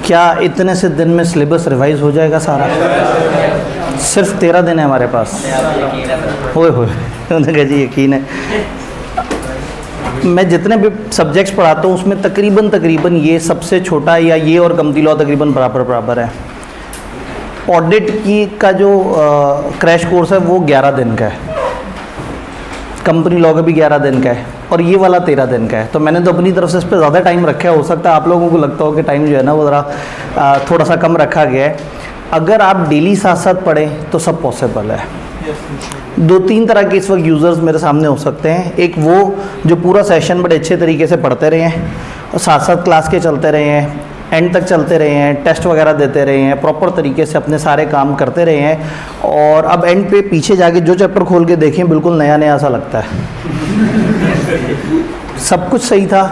क्या इतने से दिन में सिलेबस रिवाइज हो जाएगा सारा? सिर्फ 13 दिन है हमारे पास। होए होए, उन्होंने कहा जी यकीन है। मैं जितने भी सब्जेक्ट्स पढ़ाता हूँ उसमें तकरीबन ये सबसे छोटा या ये और कमती लॉ तकरीबन बराबर है। ऑडिट की का जो क्रैश कोर्स है वो 11 दिन का है, कंपनी लॉ का भी 11 दिन का है, और ये वाला 13 दिन का है। तो मैंने तो अपनी तरफ से इस पर ज़्यादा टाइम रखा है। हो सकता है आप लोगों को लगता हो कि टाइम जो है ना वो ज़रा थोड़ा सा कम रखा गया है। अगर आप डेली साथ साथ पढ़ें तो सब पॉसिबल है। 2-3 तरह के इस वक्त यूज़र्स मेरे सामने हो सकते हैं। एक वो जो पूरा सेशन बड़े अच्छे तरीके से पढ़ते रहे हैं और साथ साथ क्लास के चलते रहे हैं, एंड तक चलते रहे हैं, टेस्ट वगैरह देते रहे हैं, प्रॉपर तरीके से अपने सारे काम करते रहे हैं, और अब एंड पे पीछे जाके जो चैप्टर खोल के देखें बिल्कुल नया नया सा लगता है। सब कुछ सही था,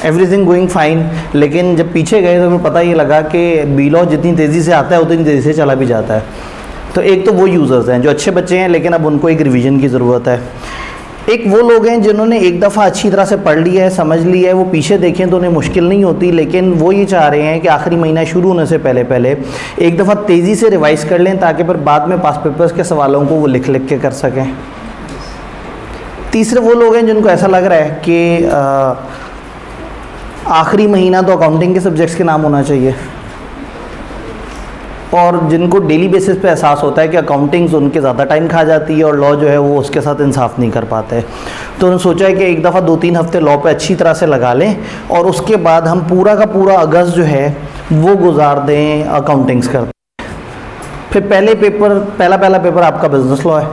एवरीथिंग गोइंग फाइन, लेकिन जब पीछे गए तो हमें पता ये लगा कि बी लॉ जितनी तेज़ी से आता है उतनी तेज़ी से चला भी जाता है। तो एक तो वो यूज़र्स हैं जो अच्छे बच्चे हैं लेकिन अब उनको एक रिवीजन की ज़रूरत है। एक वो लोग हैं जिन्होंने एक दफ़ा अच्छी तरह से पढ़ लिया है, समझ लिया है, वो पीछे देखें तो उन्हें मुश्किल नहीं होती, लेकिन वो ये चाह रहे हैं कि आखिरी महीना शुरू होने से पहले एक दफ़ा तेज़ी से रिवाइज कर लें ताकि फिर बाद में पास पेपर्स के सवालों को वो लिख के कर सकें। तीसरे वो लोग हैं जिनको ऐसा लग रहा है कि आखिरी महीना तो अकाउंटिंग के सब्जेक्ट्स के नाम होना चाहिए, और जिनको डेली बेसिस पे एहसास होता है कि अकाउंटिंग्स उनके ज़्यादा टाइम खा जाती है और लॉ जो है वो उसके साथ इंसाफ नहीं कर पाते। तो उन्होंने सोचा है कि एक दफ़ा 2-3 हफ्ते लॉ पे अच्छी तरह से लगा लें और उसके बाद हम पूरा का पूरा अगस्त जो है वो गुजार दें अकाउंटिंग्स कर दें। फिर पहला पेपर आपका बिजनेस लॉ है,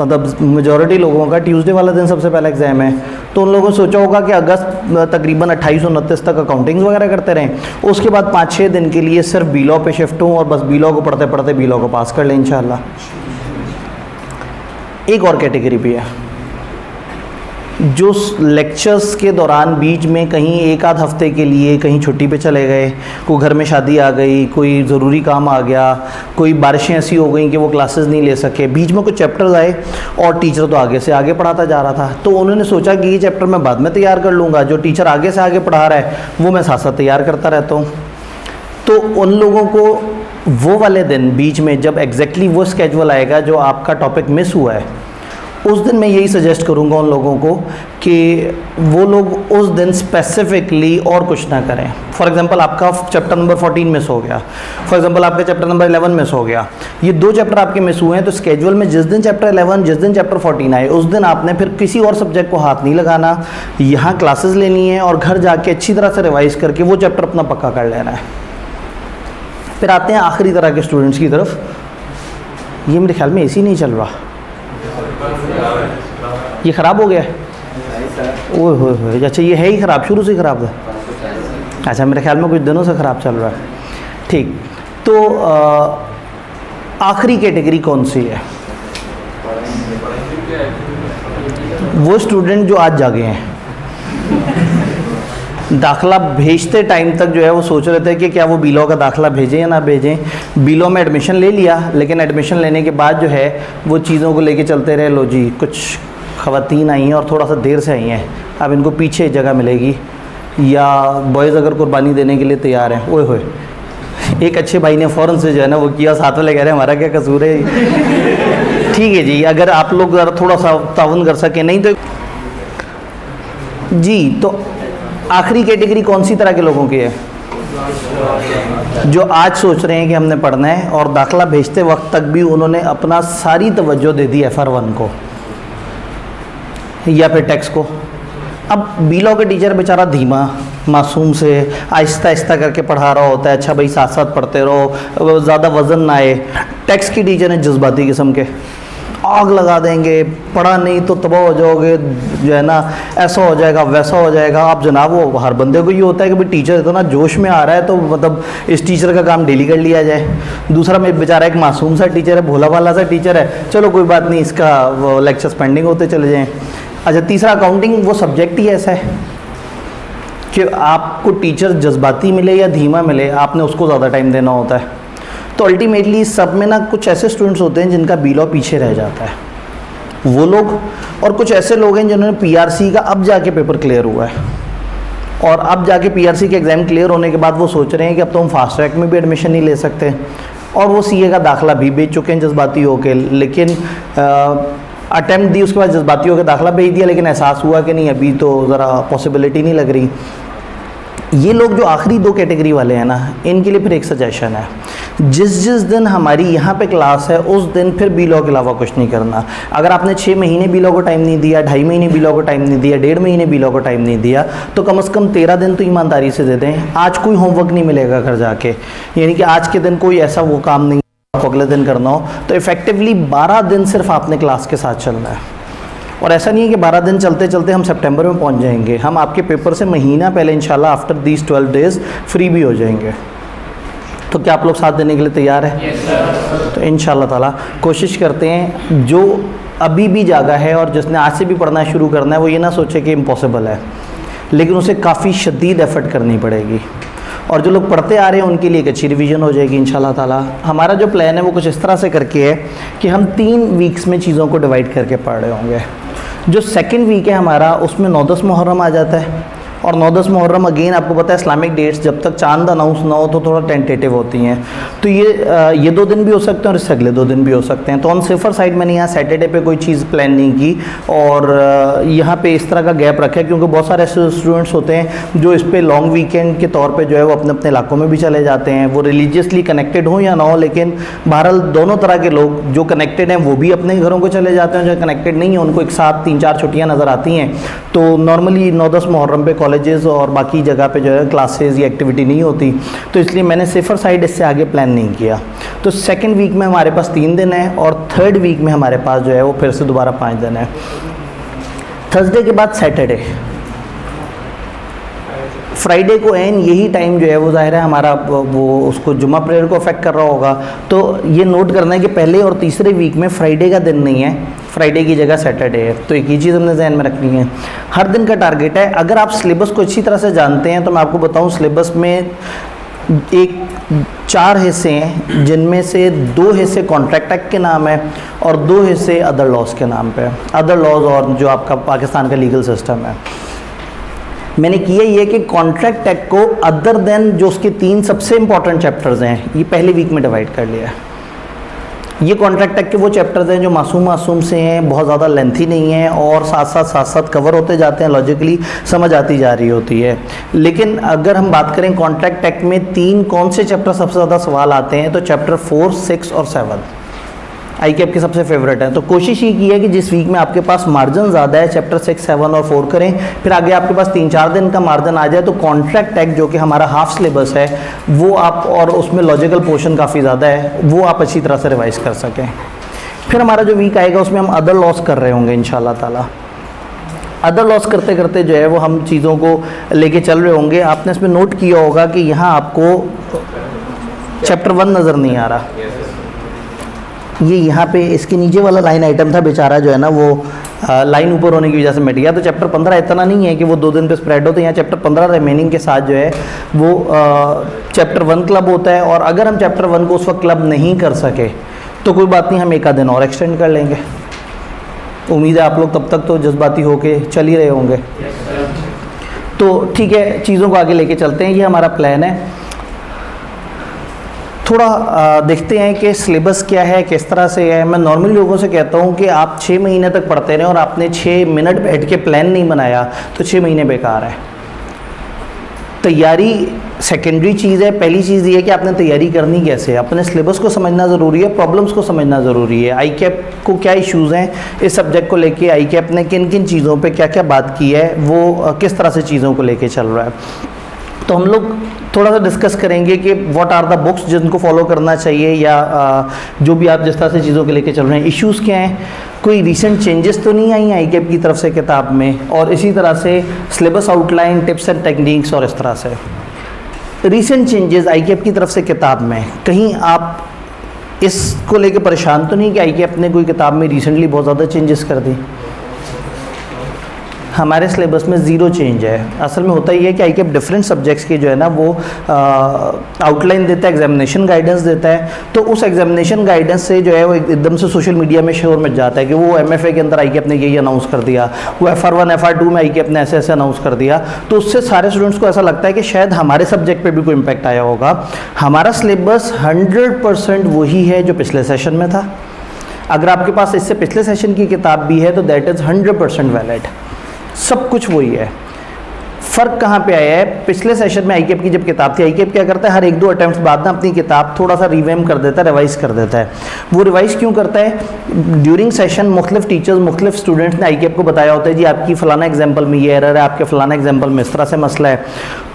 मतलब मेजॉरिटी लोगों का ट्यूसडे वाला दिन सबसे पहला एग्ज़ाम है। तो उन लोगों ने सोचा होगा कि अगस्त तकरीबन 28-29 तक अकाउंटिंग्स वगैरह करते रहें, उसके बाद 5-6 दिन के लिए सिर्फ बी लॉ पे शिफ्ट हूँ और बस बी लॉ को पढ़ते पढ़ते बी लॉ को पास कर लें इंशाल्लाह। एक और कैटेगरी भी है जो लेक्चर्स के दौरान बीच में कहीं एक आध हफ्ते के लिए कहीं छुट्टी पे चले गए, कोई घर में शादी आ गई, कोई ज़रूरी काम आ गया, कोई बारिशें ऐसी हो गई कि वो क्लासेस नहीं ले सके, बीच में कुछ चैप्टर्स आए और टीचर तो आगे से आगे पढ़ाता जा रहा था। तो उन्होंने सोचा कि ये चैप्टर मैं बाद में तैयार कर लूँगा, जो टीचर आगे से आगे पढ़ा रहा है वो मैं साथ साथ तैयार करता रहता हूँ। तो उन लोगों को वो वाले दिन बीच में जब एग्जैक्टली वो स्केड्यूल आएगा जो आपका टॉपिक मिस हुआ है, उस दिन मैं यही सजेस्ट करूंगा उन लोगों को कि वो लोग उस दिन स्पेसिफिकली और कुछ ना करें। फॉर एग्जांपल आपका चैप्टर नंबर 14 मिस हो गया, फॉर एग्जांपल आपका चैप्टर नंबर 11 मिस हो गया, ये 2 चैप्टर आपके मिस हुए हैं, तो स्केड्यूल में जिस दिन चैप्टर 11 जिस दिन चैप्टर 14 आए उस दिन आपने फिर किसी और सब्जेक्ट को हाथ नहीं लगाना, यहाँ क्लासेस लेनी है और घर जाके अच्छी तरह से रिवाइज करके वो चैप्टर अपना पक्का कर लेना है। फिर आते हैं आखिरी तरह के स्टूडेंट्स की तरफ। ये मेरे ख्याल में एसी नहीं चल रहा, ये ख़राब हो गया है। ओह हो, अच्छा ये है ही ख़राब, शुरू से ख़राब था। अच्छा मेरे ख्याल में कुछ दिनों से ख़राब चल रहा है। ठीक, तो आखिरी कैटेगरी कौन सी है? वो स्टूडेंट जो आज जागे हैं, दाखला भेजते टाइम तक जो है वो सोच रहे थे कि क्या वो बी लॉ का दाखला भेजें या ना भेजें। बी लॉ में एडमिशन ले लिया, लेकिन एडमिशन लेने के बाद जो है वो चीज़ों को लेके चलते रहे, लो जी कुछ ख़वातीन आई हैं और थोड़ा सा देर से आई हैं, अब इनको पीछे जगह मिलेगी, या बॉयज़ अगर कुर्बानी देने के लिए तैयार हैं। ओए होए, एक अच्छे भाई ने फ़ौरन से जो है ना वो किया, साथ वाले कह रहे हैं हमारा क्या कसूर है। ठीक है जी, अगर आप लोग ज़रा थोड़ा सा ताउन कर सकें, नहीं तो जी। तो आखिरी कैटेगरी कौन सी तरह के लोगों की है? जो आज सोच रहे हैं कि हमने पढ़ना है और दाखला भेजते वक्त तक भी उन्होंने अपना सारी तवज्जो दे दी FR1 को या फिर टैक्स को। अब बी लॉ का टीचर बेचारा धीमा मासूम से आहिस्ता आहिस्ता करके पढ़ा रहा होता है, अच्छा भाई साथ साथ पढ़ते रहो, ज़्यादा वज़न ना आए। टैक्स की टीचर है जज्बाती किस्म के, आग लगा देंगे, पढ़ा नहीं तो तबाह हो जाओगे, जो है ना ऐसा हो जाएगा वैसा हो जाएगा। आप जनाब वो हर बंदे को ये होता है कि भाई टीचर इतना जोश में आ रहा है तो मतलब इस टीचर का काम डेली कर लिया जाए। दूसरा में बेचारा एक मासूम सा टीचर है, भोला भाला सा टीचर है, चलो कोई बात नहीं, इसका वो लेक्चर्स पेंडिंग होते चले जाएँ। अच्छा, तीसरा अकाउंटिंग वो सब्जेक्ट ही ऐसा है कि आपको टीचर जज्बाती मिले या धीमा मिले, आपने उसको ज़्यादा टाइम देना होता है। तो अल्टीमेटली सब में ना कुछ ऐसे स्टूडेंट्स होते हैं जिनका बी लॉ पीछे रह जाता है, वो लोग, और कुछ ऐसे लोग हैं जिन्होंने PRC का अब जाके पेपर क्लियर हुआ है। और अब जाके पीआरसी के एग्ज़ाम क्लियर होने के बाद वो सोच रहे हैं कि अब तो हम फास्ट ट्रैक में भी एडमिशन नहीं ले सकते, और वो सीए का दाखिला भी भेज चुके हैं जज्बाती होकर, लेकिन अटैम्प्ट दी, उसके बाद जज्बाती होकर दाखिला भेज दिया, लेकिन एहसास हुआ कि नहीं अभी तो ज़रा पॉसिबिलिटी नहीं लग रही। ये लोग जो आखिरी 2 कैटेगरी वाले हैं ना, इनके लिए फिर एक सजेशन है, जिस दिन हमारी यहाँ पे क्लास है उस दिन फिर बी लॉ के अलावा कुछ नहीं करना। अगर आपने 6 महीने बी लॉ को टाइम नहीं दिया, 2.5 महीने बी लॉ को टाइम नहीं दिया, 1.5 महीने बी लॉ को टाइम नहीं दिया, तो कम से कम 13 दिन तो ईमानदारी से दे दें। आज कोई होमवर्क नहीं मिलेगा घर जाके, यानी कि आज के दिन कोई ऐसा वो काम नहीं आपको अगले दिन करना हो, तो इफ़ेक्टिवली 12 दिन सिर्फ आपने क्लास के साथ चलना है। और ऐसा नहीं है कि 12 दिन चलते चलते हम सितंबर में पहुंच जाएंगे, हम आपके पेपर से महीना पहले इंशाल्लाह आफ्टर दीज 12 डेज़ फ्री भी हो जाएंगे। तो क्या आप लोग साथ देने के लिए तैयार हैं? yes, तो इंशाल्लाह ताला कोशिश करते हैं, जो अभी भी जागा है और जिसने आज से भी पढ़ना शुरू करना है वो ये ना सोचे कि इम्पॉसिबल है, लेकिन उसे काफ़ी शदीद एफर्ट करनी पड़ेगी। और जो लोग पढ़ते आ रहे हैं उनके लिए एक अच्छी रिवीजन हो जाएगी इंशाल्लाह ताला। हमारा जो प्लान है वो कुछ इस तरह से करके है कि हम 3 वीक्स में चीज़ों को डिवाइड करके पढ़ रहे होंगे। जो सेकंड वीक है हमारा, उसमें 9-10 मुहर्रम आ जाता है, और 9-10 मुहर्रम अगेन आपको पता है इस्लामिक डेट्स जब तक चांद अनाउंस ना हो तो थोड़ा टेंटेटिव होती हैं, तो ये 2 दिन भी हो सकते हैं और इससे अगले 2 दिन भी हो सकते हैं। तो ऑन सेफर साइड मैंने यहाँ सैटरडे पे कोई चीज़ प्लान नहीं की, और यहाँ पे इस तरह का गैप रखा है क्योंकि बहुत सारे ऐसे स्टूडेंट्स होते हैं जो इस पर लॉन्ग वीकेंड के तौर पर जो है वो अपने अपने इलाकों में भी चले जाते हैं, वो रिलीजियसली कनेक्टेड हो या ना हो, लेकिन बहरहाल दोनों तरह के लोग जो कनेक्टेड हैं वो भी अपने घरों को चले जाते हैं, जो कनेक्टेड नहीं है उनको एक साथ 3-4 छुट्टियाँ नज़र आती हैं। तो नॉर्मली 9-10 मुहर्रम पे कॉलेजेस और बाकी जगह पे जो है क्लासेस या एक्टिविटी नहीं होती, तो इसलिए मैंने सेफर साइड इससे आगे प्लान नहीं किया। तो सेकंड वीक में हमारे पास 3 दिन है, और थर्ड वीक में हमारे पास जो है वो फिर से दोबारा 5 दिन है। थर्सडे के बाद सैटरडे, फ्राइडे को एन यही टाइम जो है वो ज़ाहिर है हमारा वो उसको जुमा प्रेयर को अफेक्ट कर रहा होगा, तो ये नोट करना है कि पहले और तीसरे वीक में फ्राइडे का दिन नहीं है, फ्राइडे की जगह सैटरडे है। तो एक ही चीज़ हमने ध्यान में रखनी है, हर दिन का टारगेट है। अगर आप सिलेबस को अच्छी तरह से जानते हैं तो मैं आपको बताऊं, सिलेबस में 4 हिस्से हैं, जिनमें से 2 हिस्से कॉन्ट्रैक्ट एक्ट के नाम है और 2 हिस्से अदर लॉज के नाम पे, अदर लॉज और जो आपका पाकिस्तान का लीगल सिस्टम है। मैंने किया ये कि कॉन्ट्रैक्ट एक्ट को अदर देन जो उसके 3 सबसे इंपॉर्टेंट चैप्टर्स हैं ये पहले वीक में डिवाइड कर लिया है। ये कॉन्ट्रैक्ट एक्ट के वो चैप्टर्स हैं जो मासूम से हैं, बहुत ज़्यादा लेंथी नहीं है, और साथ साथ कवर होते जाते हैं, लॉजिकली समझ आती जा रही होती है। लेकिन अगर हम बात करें कॉन्ट्रैक्ट एक्ट में 3 कौन से चैप्टर सबसे ज़्यादा सवाल आते हैं, तो चैप्टर 4, 6 और 7 ICAP के सबसे फेवरेट है। तो कोशिश ये की है कि जिस वीक में आपके पास मार्जिन ज़्यादा है, चैप्टर 6, 7 और 4 करें, फिर आगे आपके पास 3-4 दिन का मार्जिन आ जाए तो कॉन्ट्रैक्ट एक्ट जो कि हमारा हाफ सिलेबस है वो आप, और उसमें लॉजिकल पोर्शन काफ़ी ज़्यादा है, वो आप अच्छी तरह से रिवाइज़ कर सकें। फिर हमारा जो वीक आएगा उसमें हम अदर लॉस कर रहे होंगे इंशाल्लाह ताला। अदर लॉस करते करते जो है वो हम चीज़ों को लेके चल रहे होंगे। आपने इसमें नोट किया होगा कि यहाँ आपको चैप्टर 1 नज़र नहीं आ रहा, ये यहाँ पे इसके नीचे वाला लाइन आइटम था, बेचारा जो है ना वो लाइन ऊपर होने की वजह से मिट गया। तो चैप्टर 15 इतना नहीं है कि वो 2 दिन पे स्प्रेड होते हैं, यहाँ चैप्टर 15 रिमेनिंग के साथ जो है वो चैप्टर 1 क्लब होता है, और अगर हम चैप्टर 1 को उस वक्त क्लब नहीं कर सके तो कोई बात नहीं, हम 1 आध दिन और एक्सटेंड कर लेंगे। उम्मीद है आप लोग तब तक तो जज्बाती होके चल ही रहे होंगे। तो ठीक है, चीज़ों को आगे लेके चलते हैं, ये हमारा प्लान है। थोड़ा देखते हैं कि सिलेबस क्या है, किस तरह से है। मैं नॉर्मल लोगों से कहता हूँ कि आप 6 महीने तक पढ़ते रहें और आपने 6 मिनट बैठ के प्लान नहीं बनाया तो 6 महीने बेकार है। तैयारी सेकेंडरी चीज़ है, पहली चीज़ ये है कि आपने तैयारी करनी कैसे है। अपने सिलेबस को समझना ज़रूरी है, प्रॉब्लम्स को समझना ज़रूरी है, ICAP को क्या इश्यूज़ हैं इस सब्जेक्ट को लेके, ICAP ने किन किन चीज़ों पे क्या क्या बात की है, वो किस तरह से चीज़ों को लेके चल रहा है। तो हम लोग थोड़ा सा डिस्कस करेंगे कि व्हाट आर द बुक्स जिनको फॉलो करना चाहिए, या जो भी आप जिस तरह से चीज़ों को लेके चल रहे हैं, इश्यूज़ क्या हैं, कोई रीसेंट चेंजेस तो नहीं आई हैं ICAP की तरफ से किताब में, और इसी तरह से syllabus outline, tips and techniques. और इस तरह से रीसेंट चेंजेस ICAP की तरफ से किताब में, कहीं आप इसको लेके परेशान तो नहीं कि ICAP ने कोई किताब में रिसेंटली बहुत ज़्यादा चेंजेस कर दी? हमारे सिलेबस में ज़ीरो चेंज है। असल में होता ही है कि आई कैप डिफरेंट सब्जेक्ट्स के जो है ना वो आउटलाइन देता है, एग्जामिनेशन गाइडेंस देता है, तो उस एग्जामिनेशन गाइडेंस से जो है वो एकदम से सोशल मीडिया में शोर मच जाता है कि वो MFA के अंदर आई कैप ने यही अनाउंस कर दिया, वो FR1 FR2 में आई कैप ने ऐसे ऐसे अनाउंस कर दिया। तो उससे सारे स्टूडेंट्स को ऐसा लगता है कि शायद हमारे सब्जेक्ट पे भी कोई इम्पैक्ट आया होगा। हमारा सिलेबस 100% वही है जो पिछले सेशन में था। अगर आपके पास इससे पिछले सेशन की किताब भी है तो दैट इज़ 100% वैलिड, सब कुछ वही है। फ़र्क कहाँ पे आया है, पिछले सेशन में आई कैप की जब किताब थी, आई कैप क्या करता है हर 1-2 अटैम्प्ट बाद ना अपनी किताब थोड़ा सा रिवैम कर देता है, रिवाइज कर देता है। वो रिवाइज क्यों करता है, ड्यूरिंग सेशन मुख्तलिफ टीचर्स मुख्तलिफ स्टूडेंट्स ने आई कैप को बताया होता है जी आपकी फ़लाना एग्जाम्पल में ये एरर है, आपके फ़लाना एग्जाम्पल में इस तरह से मसला है।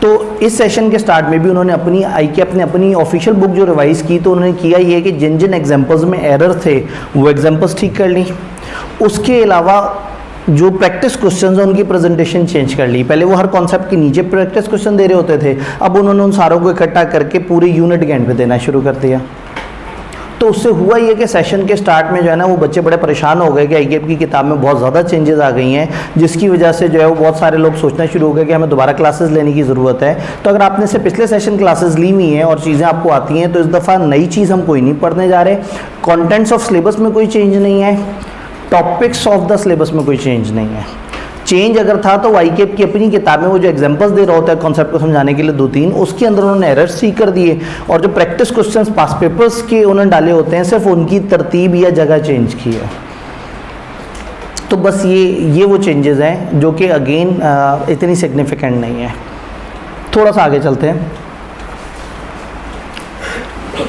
तो इस सेशन के स्टार्ट में भी उन्होंने अपनी आई कैप ने अपनी ऑफिशियल बुक जो रिवाइज की तो उन्होंने किया ये कि जिन जिन एग्जाम्पल्स में एरर थे वो एग्जाम्पल्स ठीक कर ली। उसके अलावा जो प्रैक्टिस क्वेश्चंस हैं उनकी प्रेजेंटेशन चेंज कर ली। पहले वो हर कॉन्सेप्ट के नीचे प्रैक्टिस क्वेश्चन दे रहे होते थे, अब उन्होंने उन सारों को इकट्ठा करके पूरे यूनिट के एंड पे देना शुरू कर दिया। तो उससे हुआ ये कि सेशन के स्टार्ट में जो है ना वो बच्चे बड़े परेशान हो गए कि आई कैप की किताब में बहुत ज़्यादा चेंजेस आ गई हैं, जिसकी वजह से जो है वो बहुत सारे लोग सोचना शुरू हो गए कि हमें दोबारा क्लासेस लेने की ज़रूरत है। तो अगर आपने से पिछले सेशन क्लासेस ली हुई हैं और चीज़ें आपको आती हैं तो इस दफ़ा नई चीज़ हम कोई नहीं पढ़ने जा रहे। कॉन्टेंट्स ऑफ सिलेबस में कोई चेंज नहीं है, टॉपिक्स ऑफ द सिलेबस में कोई चेंज नहीं है। चेंज अगर था तो आई कैप की अपनी किताब में वो जो एग्जांपल्स दे रहा होता है कॉन्सेप्ट को समझाने के लिए 2-3, उसके अंदर उन्होंने एरर्स ठीक कर दिए और जो प्रैक्टिस क्वेश्चंस पास पेपर्स के उन्होंने डाले होते हैं सिर्फ उनकी तरतीब या जगह चेंज की है। तो बस ये वो चेंजेस हैं जो कि अगेन इतनी सिग्निफिकेंट नहीं है। थोड़ा सा आगे चलते हैं।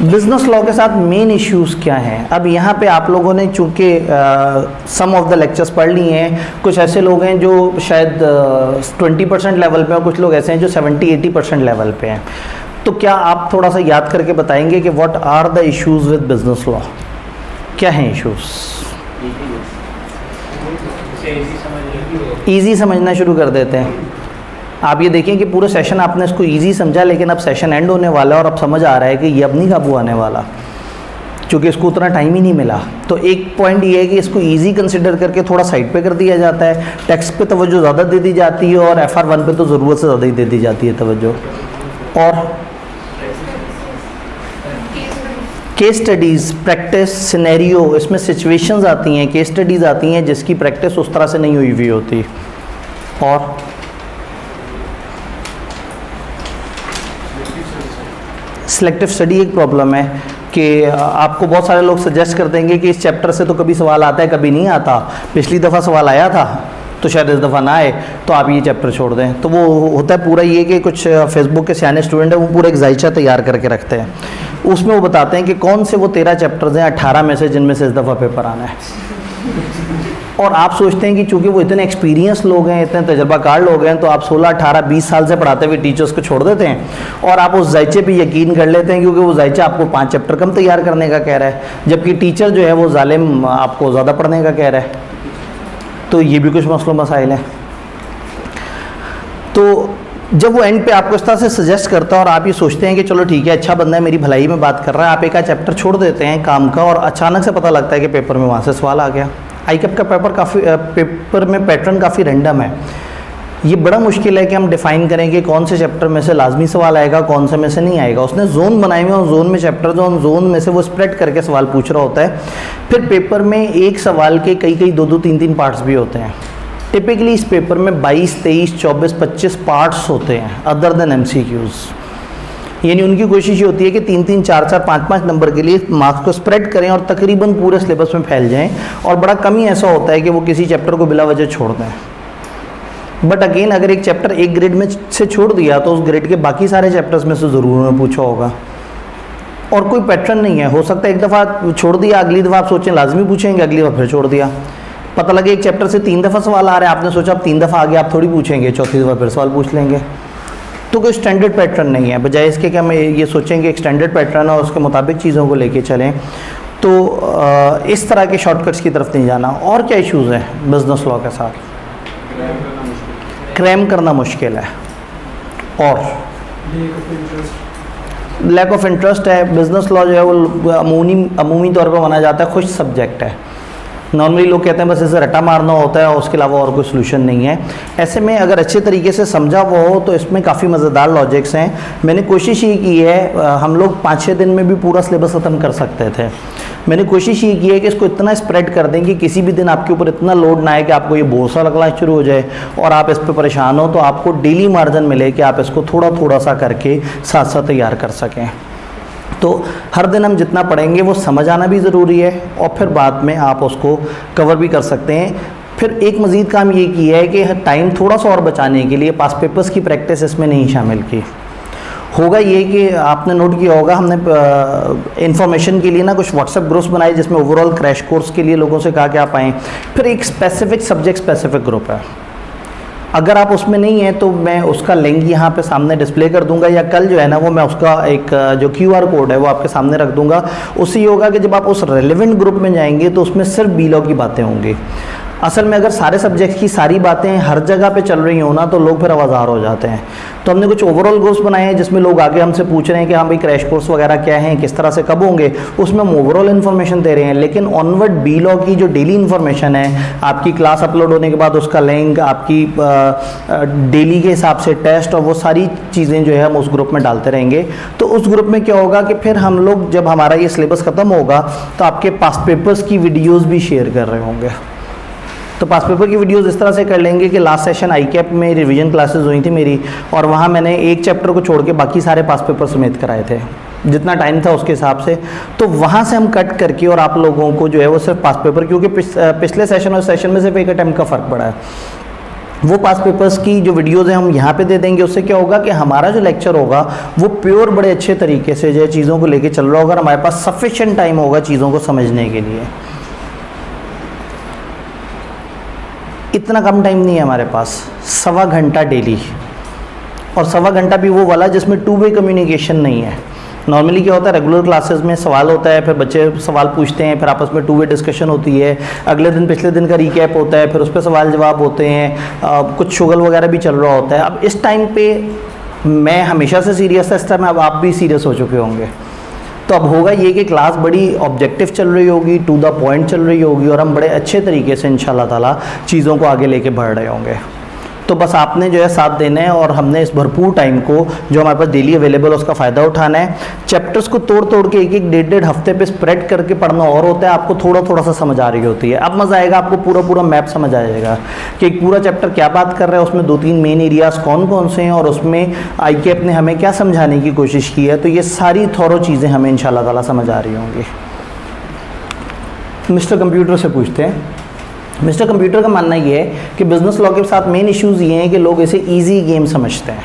बिजनेस लॉ के साथ मेन इश्यूज़ क्या हैं। अब यहाँ पे आप लोगों ने चूँकि सम ऑफ द लेक्चर्स पढ़ लिए हैं, कुछ ऐसे लोग हैं जो शायद 20% लेवल पे और कुछ लोग ऐसे हैं जो 70-80% लेवल पे हैं। तो क्या आप थोड़ा सा याद करके बताएंगे कि what are the issues with business law, क्या हैं इश्यूज़? ईजी समझना शुरू कर देते हैं। आप ये देखें कि पूरे सेशन आपने इसको इजी समझा, लेकिन अब सेशन एंड होने वाला है और अब समझ आ रहा है कि ये अब नहीं काबू आने वाला, क्योंकि इसको उतना टाइम ही नहीं मिला। तो एक पॉइंट ये है कि इसको इजी कंसिडर करके थोड़ा साइड पे कर दिया जाता है, टेक्स्ट पे तवज्जो ज़्यादा दे दी जाती है और FR1 पे तो ज़रूरत से ज़्यादा ही दे दी जाती है तवज्जो। और केस स्टडीज़, प्रैक्टिस, सिनेरियो, इसमें सिचुएशंस आती हैं, केस स्टडीज़ आती हैं जिसकी प्रैक्टिस उस तरह से नहीं हुई होती। और सिलेक्टिव स्टडी एक प्रॉब्लम है कि आपको बहुत सारे लोग सजेस्ट कर देंगे कि इस चैप्टर से तो कभी सवाल आता है कभी नहीं आता, पिछली दफ़ा सवाल आया था तो शायद इस दफ़ा ना आए, तो आप ये चैप्टर छोड़ दें। तो वो होता है पूरा ये कि कुछ फेसबुक के सियाने स्टूडेंट हैं वो पूरा एक जायचा तैयार करके रखते हैं, उसमें वो बताते हैं कि कौन से वो 13 चैप्टर्स हैं 18 में से जिनमें से इस दफ़ा पेपर आना है। और आप सोचते हैं कि चूंकि वो इतने एक्सपीरियंस लोग हैं, इतने तजर्बाकार लोग हैं, तो आप 16, 18, 20 साल से पढ़ाते हुए टीचर्स को छोड़ देते हैं और आप उस जायचे पे यकीन कर लेते हैं क्योंकि वो जायचा आपको 5 चैप्टर कम तैयार करने का कह रहा है, जबकि टीचर जो है वो जालिम आपको ज़्यादा पढ़ने का कह रहा है। तो ये भी कुछ मसलो मसाइल हैं। तो जब वो एंड पे आपको इस तरह से सजेस्ट करता है और आप ये सोचते हैं कि चलो ठीक है, अच्छा बंदा है, मेरी भलाई में बात कर रहा है, आप एक चैप्टर छोड़ देते हैं काम का और अचानक से पता लगता है कि पेपर में वहाँ से सवाल आ गया। आई कैप का पेपर में पैटर्न काफ़ी रैंडम है। ये बड़ा मुश्किल है कि हम डिफ़ाइन करें कि कौन से चैप्टर में से लाजमी सवाल आएगा, कौन से में से नहीं आएगा। उसने जोन बनाए हुए और जोन में चैप्टर जो उन जोन में से वो स्प्रेड करके सवाल पूछ रहा होता है। फिर पेपर में एक सवाल के कई 2-2, 3-3 पार्ट्स भी होते हैं। टिपिकली इस पेपर में 22, 23, 24, 25 पार्ट्स होते हैं अदर देन MCQs। यानी उनकी कोशिश ये होती है कि 3-3, 4-4, 5-5 नंबर के लिए मार्क्स को स्प्रेड करें और तकरीबन पूरे सिलेबस में फैल जाएं, और बड़ा कम ही ऐसा होता है कि वो किसी चैप्टर को बिला वजह छोड़ दें। बट अगेन अगर एक चैप्टर एक ग्रेड में से छोड़ दिया तो उस ग्रेड के बाकी सारे चैप्टर्स में से ज़रूर उन्होंने पूछा होगा, और कोई पैटर्न नहीं है। हो सकता है एक दफ़ा छोड़ दिया, अगली दफ़ा आप सोचें लाजमी पूछेंगे, अगली बार फिर छोड़ दिया, पता लगे एक चैप्टर से 3 दफ़ा सवाल आ रहा है, आपने सोचा अब 3 दफ़ा आ गया, आप थोड़ी पूछेंगे, चौथी दफ़ा फिर सवाल पूछ लेंगे। तो कोई स्टैंडर्ड पैटर्न नहीं है। बजाय इसके कि हम ये सोचेंगे एक स्टैंडर्ड पैटर्न है और उसके मुताबिक चीज़ों को लेके चलें, तो इस तरह के शॉर्टकट्स की तरफ नहीं जाना। और क्या इश्यूज़ हैं बिजनेस लॉ के साथ? क्रैम करना मुश्किल है और लैक ऑफ इंटरेस्ट है। बिजनेस लॉ जो है वो अमूमी तौर पर माना जाता है खुश सब्जेक्ट है, नॉर्मली लोग कहते हैं बस इसे रट्टा मारना होता है और उसके अलावा और कोई सोल्यूशन नहीं है। ऐसे में अगर अच्छे तरीके से समझा हुआ हो तो इसमें काफ़ी मज़ेदार लॉजिक्स हैं। मैंने कोशिश ये की है, हम लोग 5-6 दिन में भी पूरा सिलेबस ख़त्म कर सकते थे। मैंने कोशिश ये की है कि इसको इतना स्प्रेड कर दें कि किसी भी दिन आपके ऊपर इतना लोड ना आए कि आपको ये बोझ सा लगना शुरू हो जाए और आप इस पर परेशान हो, तो आपको डेली मार्जिन मिले कि आप इसको थोड़ा थोड़ा सा करके साथ साथ तैयार कर सकें। तो हर दिन हम जितना पढ़ेंगे वो समझ आना भी ज़रूरी है और फिर बाद में आप उसको कवर भी कर सकते हैं। फिर एक मज़ीद काम ये किया है कि टाइम थोड़ा सा और बचाने के लिए पास पेपर्स की प्रैक्टिस इसमें नहीं शामिल की। होगा ये कि आपने नोट किया होगा, हमने इंफॉर्मेशन के लिए ना कुछ व्हाट्सएप ग्रुप्स बनाए जिसमें ओवरऑल क्रैश कोर्स के लिए लोगों से कहा कि आप आएँ। फिर एक स्पेसिफिक सब्जेक्ट स्पेसिफिक ग्रुप है, अगर आप उसमें नहीं हैं तो मैं उसका लिंक यहाँ पे सामने डिस्प्ले कर दूंगा, या कल जो है ना वो मैं उसका एक जो QR कोड है वो आपके सामने रख दूंगा। उससे ये होगा कि जब आप उस रेलेवेंट ग्रुप में जाएंगे तो उसमें सिर्फ बीलॉ की बातें होंगी। असल में अगर सारे सब्जेक्ट की सारी बातें हर जगह पे चल रही हो ना तो लोग फिर आवाज़ार हो जाते हैं। तो हमने कुछ ओवरऑल ग्रुप्स बनाए हैं जिसमें लोग आगे हमसे पूछ रहे हैं कि हाँ भाई क्रैश कोर्स वगैरह क्या हैं, किस तरह से कब होंगे, उसमें हम ओवरऑल इन्फॉर्मेशन दे रहे हैं। लेकिन ऑनवर्ड बीलॉ की जो डेली इन्फॉर्मेशन है, आपकी क्लास अपलोड होने के बाद उसका लिंक, आपकी डेली के हिसाब से टेस्ट और वो सारी चीज़ें जो है हम उस ग्रुप में डालते रहेंगे। तो उस ग्रुप में क्या होगा कि फिर हम लोग जब हमारा ये सिलेबस ख़त्म होगा तो आपके पास पेपर्स की वीडियोज़ भी शेयर कर रहे होंगे। तो पास पेपर की वीडियोस इस तरह से कर लेंगे कि लास्ट सेशन ICAP में रिवीजन क्लासेस हुई थी मेरी, और वहाँ मैंने एक चैप्टर को छोड़ के बाकी सारे पास पेपर समेत कराए थे, जितना टाइम था उसके हिसाब से। तो वहाँ से हम कट करके और आप लोगों को जो है वो सिर्फ पास पेपर, क्योंकि पिछले सेशन और सेशन में सिर्फ एक अटैम्प्ट का फ़र्क पड़ा है, वो पास पेपर्स की जो वीडियोज़ हैं हम यहाँ पे दे देंगे। उससे क्या होगा कि हमारा जो लेक्चर होगा वो प्योर बड़े अच्छे तरीके से जो है चीज़ों को लेके चल रहा होगा और हमारे पास सफिशेंट टाइम होगा चीज़ों को समझने के लिए। इतना कम टाइम नहीं है हमारे पास, 1.25 घंटा डेली, और 1.25 घंटा भी वो वाला जिसमें 2 वे कम्युनिकेशन नहीं है। नॉर्मली क्या होता है, रेगुलर क्लासेस में सवाल होता है, फिर बच्चे सवाल पूछते हैं, फिर आपस में 2 वे डिस्कशन होती है, अगले दिन पिछले दिन का रिकैप होता है, फिर उस पर सवाल जवाब होते हैं, कुछ शुगल वगैरह भी चल रहा होता है। अब इस टाइम पे मैं हमेशा से सीरियस था, इस टाइम अब आप भी सीरियस हो चुके होंगे। तो अब होगा ये कि क्लास बड़ी ऑब्जेक्टिव चल रही होगी, टू द पॉइंट चल रही होगी, और हम बड़े अच्छे तरीके से इंशाल्लाह ताला चीज़ों को आगे लेके बढ़ रहे होंगे। तो बस आपने जो है साथ देना है और हमने इस भरपूर टाइम को जो हमारे पास डेली अवेलेबल है उसका फ़ायदा उठाना है। चैप्टर्स को तोड़ तोड़ के 1-1, 1.5 हफ्ते पे स्प्रेड करके पढ़ना और होता है, आपको थोड़ा थोड़ा सा समझ आ रही होती है। अब मज़ा आएगा, आपको पूरा पूरा मैप समझ आ जाएगा कि एक पूरा चैप्टर क्या बात कर रहा है, उसमें 2-3 मेन एरियाज़ कौन कौन से हैं और उसमें ICAP ने हमें क्या समझाने की कोशिश की है। तो ये सारी थोरो चीज़ें हमें इंशाल्लाह ताला समझ आ रही होंगी। मिस्टर कंप्यूटर से पूछते हैं। मिस्टर कंप्यूटर का मानना ये है कि बिज़नेस लॉ के साथ मेन इश्यूज़ ये हैं कि लोग इसे इजी गेम समझते हैं।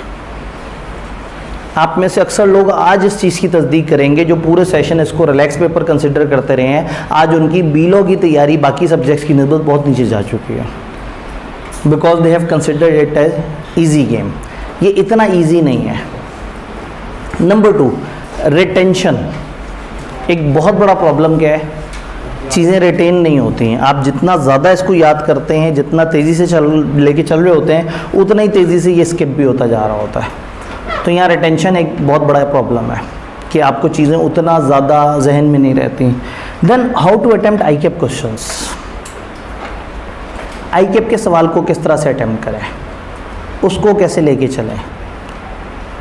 आप में से अक्सर लोग आज इस चीज़ की तस्दीक करेंगे जो पूरे सेशन इसको रिलैक्स पेपर कंसिडर करते रहे हैं, आज उनकी बीलॉ की तैयारी बाकी सब्जेक्ट्स की निस्बत बहुत नीचे जा चुकी है, because they have considered it as easy game. ये इतना ईजी नहीं है। Number 2, retention. एक बहुत बड़ा प्रॉब्लम क्या है, चीज़ें रिटेन नहीं होती हैं। आप जितना ज़्यादा इसको याद करते हैं, जितना तेज़ी से लेके चल रहे होते हैं, उतना ही तेज़ी से ये स्किप भी होता जा रहा होता है। तो यहाँ रिटेंशन एक बहुत बड़ा प्रॉब्लम है कि आपको चीज़ें उतना ज़्यादा जहन में नहीं रहती। Then how to attempt ICAP questions. ICAP के सवाल को किस तरह से अटेम्प्ट करें, उसको कैसे लेके चलें,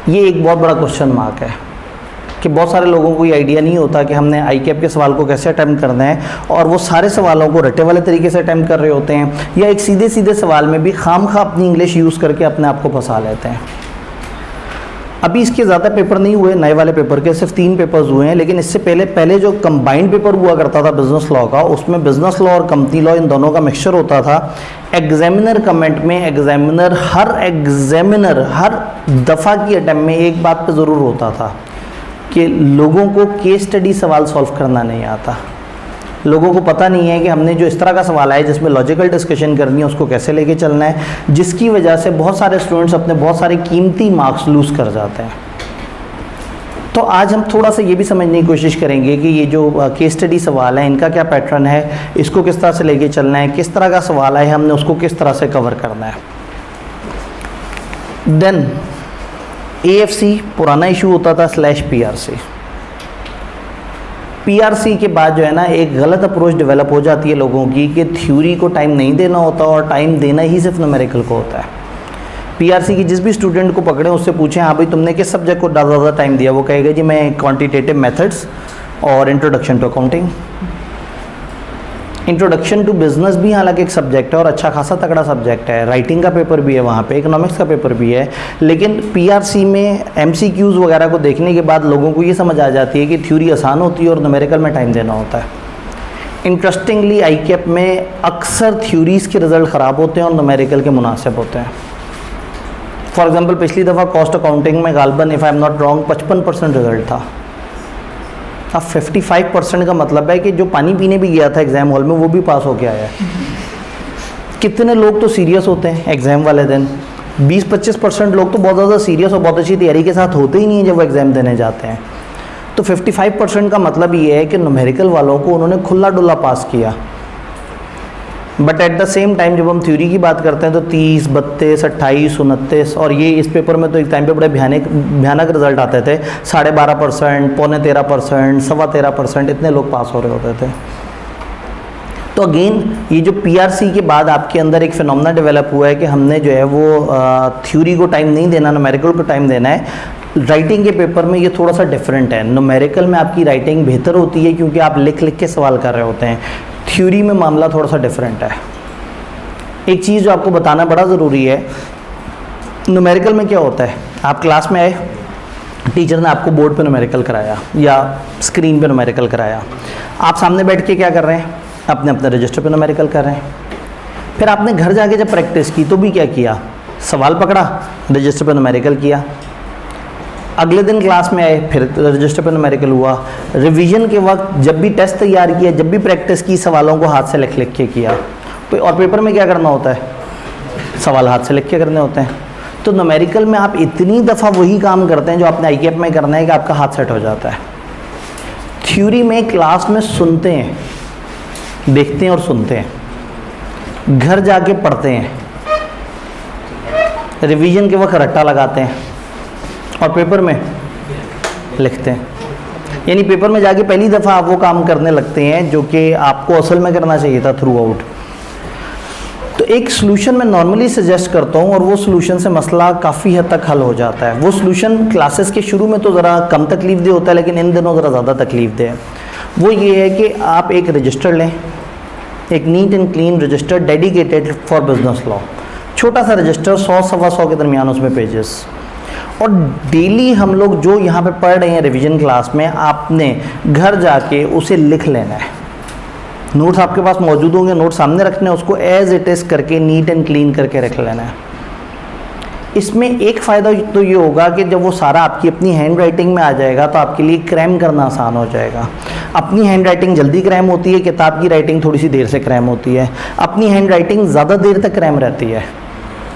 ये एक बहुत बड़ा क्वेश्चन मार्क है कि बहुत सारे लोगों को ये आइडिया नहीं होता कि हमने ICAP के सवाल को कैसे अटेम्प्ट करना है, और वो सारे सवालों को रटे वाले तरीके से अटेम्प्ट कर रहे होते हैं, या एक सीधे सीधे सवाल में भी खामखा अपनी इंग्लिश यूज़ करके अपने आप को फंसा लेते हैं। अभी इसके ज़्यादा पेपर नहीं हुए, नए वाले पेपर के सिर्फ 3 पेपर्स हुए हैं, लेकिन इससे पहले जो कंबाइंड पेपर हुआ करता था बिज़नेस लॉ का, उसमें बिज़नेस लॉ और कंपनी लॉ इन दोनों का मिक्सचर होता था। एग्जामिनर कमेंट में एग्जामिनर हर दफ़ा की अटेम्प्ट में एक बात पे ज़रूर होता था कि लोगों को केस स्टडी सवाल सॉल्व करना नहीं आता। लोगों को पता नहीं है कि हमने जो इस तरह का सवाल है जिसमें लॉजिकल डिस्कशन करनी है उसको कैसे लेके चलना है, जिसकी वजह से बहुत सारे स्टूडेंट्स अपने बहुत सारे कीमती मार्क्स लूज़ कर जाते हैं। तो आज हम थोड़ा सा ये भी समझने की कोशिश करेंगे कि ये जो केस स्टडी सवाल है इनका क्या पैटर्न है, इसको किस तरह से लेके चलना है, किस तरह का सवाल है, हमने उसको किस तरह से कवर करना है। देन AFC पुराना इशू होता था /PRC। पीआरसी के बाद जो है ना एक गलत अप्रोच डेवलप हो जाती है लोगों की कि थ्योरी को टाइम नहीं देना होता और टाइम देना ही सिर्फ न्यूमेरिकल को होता है। पीआरसी की जिस भी स्टूडेंट को पकड़े उससे पूछें हाँ भाई तुमने किस सब्जेक्ट को ज़्यादा टाइम दिया, वो कहेगा जी मैं क्वांटिटेटिव मेथड्स और introduction to accounting. Introduction to business भी हालांकि एक सब्जेक्ट है और अच्छा खासा तगड़ा सब्जेक्ट है, राइटिंग का पेपर भी है वहाँ पे, इकोनॉमिक्स का पेपर भी है, लेकिन पीआरसी में एमसीक्यूज़ वगैरह को देखने के बाद लोगों को ये समझ आ जाती है कि थ्योरी आसान होती है और न्यूमेरिकल में टाइम देना होता है। इंटरेस्टिंगली आईकेप में अक्सर थ्योरीज़ के रिज़ल्ट ख़राब होते हैं और न्यूमेरिकल के मुनासिब होते हैं। फॉर एग्जाम्पल पिछली दफ़ा कॉस्ट अकाउंटिंग में गालबन if I am not wrong 55% result था। अब 55% का मतलब है कि जो पानी पीने भी गया था एग्ज़ाम हॉल में वो भी पास होके आया है। कितने लोग तो सीरियस होते हैं एग्ज़ाम वाले दिन, 20-25% लोग तो बहुत ज़्यादा सीरियस और बहुत अच्छी तैयारी के साथ होते ही नहीं है जब वो एग्ज़ाम देने जाते हैं। तो 55% का मतलब ये है कि न्यूमेरिकल वालों को उन्होंने खुला डुल्ला पास किया। But at the same time जब हम थ्योरी की बात करते हैं तो 30, 32, 28, 29 और ये इस पेपर में तो एक टाइम पे बड़े भयानक रिजल्ट आते थे, 12.5%, पौने 13%, 13.25% इतने लोग पास हो रहे होते थे। तो अगेन ये जो पीआरसी के बाद आपके अंदर एक फिनोमेना डेवलप हुआ है कि हमने जो है वो थ्योरी को टाइम नहीं देना, न्यूमेरिकल को टाइम देना है। राइटिंग के पेपर में ये थोड़ा सा डिफरेंट है, न्यूमेरिकल में आपकी राइटिंग बेहतर होती है क्योंकि आप लिख लिख के सवाल कर रहे होते हैं, थ्योरी में मामला थोड़ा सा डिफरेंट है। एक चीज़ जो आपको बताना बड़ा ज़रूरी है, न्यूमेरिकल में क्या होता है, आप क्लास में आए, टीचर ने आपको बोर्ड पे न्यूमेरिकल कराया या स्क्रीन पे न्यूमेरिकल कराया, आप सामने बैठ के क्या कर रहे हैं, अपने अपने रजिस्टर पे न्यूमेरिकल कर रहे हैं। फिर आपने घर जाके जब प्रैक्टिस की तो भी क्या किया, सवाल पकड़ा, रजिस्टर पे न्यूमेरिकल किया। अगले दिन क्लास में आए, फिर रजिस्टर पे न्यूमेरिकल हुआ। रिवीजन के वक्त जब भी टेस्ट तैयार किया, जब भी प्रैक्टिस की, सवालों को हाथ से लिख लिख के किया। और पेपर में क्या करना होता है, सवाल हाथ से लिख के करने होते हैं। तो न्यूमेरिकल में आप इतनी दफ़ा वही काम करते हैं जो आपने आईकेप में करना है कि आपका हाथ सेट हो जाता है। थ्योरी में क्लास में सुनते हैं, देखते हैं और सुनते हैं, घर जाके पढ़ते हैं, रिवीजन के वक्त रट्टा लगाते हैं और पेपर में लिखते हैं। यानी पेपर में जाके पहली दफ़ा आप वो काम करने लगते हैं जो कि आपको असल में करना चाहिए था थ्रू आउट। तो एक सलूशन मैं नॉर्मली सजेस्ट करता हूँ और वो सलूशन से मसला काफ़ी हद तक हल हो जाता है। वो सलूशन क्लासेस के शुरू में तो ज़रा कम तकलीफ दे होता है, लेकिन इन दिनों ज़रा ज़्यादा तकलीफ दे है। वो ये है कि आप एक रजिस्टर लें, एक neat and clean register dedicated for business law, छोटा सा रजिस्टर, 100-125 के दरमियान उसमें पेजेस, और डेली हम लोग जो यहाँ पे पढ़ रहे हैं रिवीजन क्लास में, आपने घर जाके उसे लिख लेना है। नोट्स आपके पास मौजूद होंगे, नोट सामने रखने हैं, उसको एज इट इज़ करके नीट एंड क्लीन करके रख लेना है। इसमें एक फ़ायदा तो ये होगा कि जब वो सारा आपकी अपनी हैंड राइटिंग में आ जाएगा तो आपके लिए क्रैम करना आसान हो जाएगा। अपनी हैंड राइटिंग जल्दी क्रैम होती है, किताब की राइटिंग थोड़ी सी देर से क्रैम होती है। अपनी हैंड राइटिंग ज़्यादा देर तक क्रैम रहती है,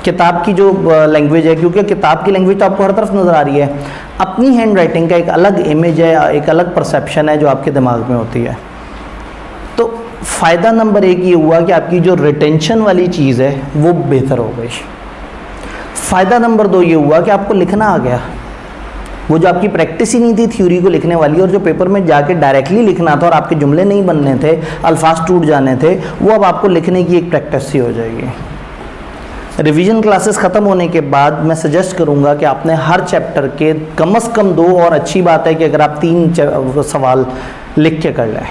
किताब की जो लैंग्वेज है, क्योंकि किताब की लैंग्वेज तो आपको हर तरफ नज़र आ रही है, अपनी हैंड राइटिंग का एक अलग इमेज है, एक अलग परसेप्शन है जो आपके दिमाग में होती है। तो फ़ायदा नंबर एक ये हुआ कि आपकी जो रिटेंशन वाली चीज़ है वो बेहतर हो गई। फ़ायदा नंबर दो ये हुआ कि आपको लिखना आ गया। वो जो आपकी प्रैक्टिस ही नहीं थी थ्योरी को लिखने वाली, और जो पेपर में जाके डायरेक्टली लिखना था और आपके जुमले नहीं बनने थे, अल्फाज टूट जाने थे, वो अब आपको लिखने की एक प्रैक्टिस ही हो जाएगी। रिवीजन क्लासेस ख़त्म होने के बाद मैं सजेस्ट करूँगा कि आपने हर चैप्टर के कम से कम 2, और अच्छी बात है कि अगर आप 3 सवाल लिख के कर लें।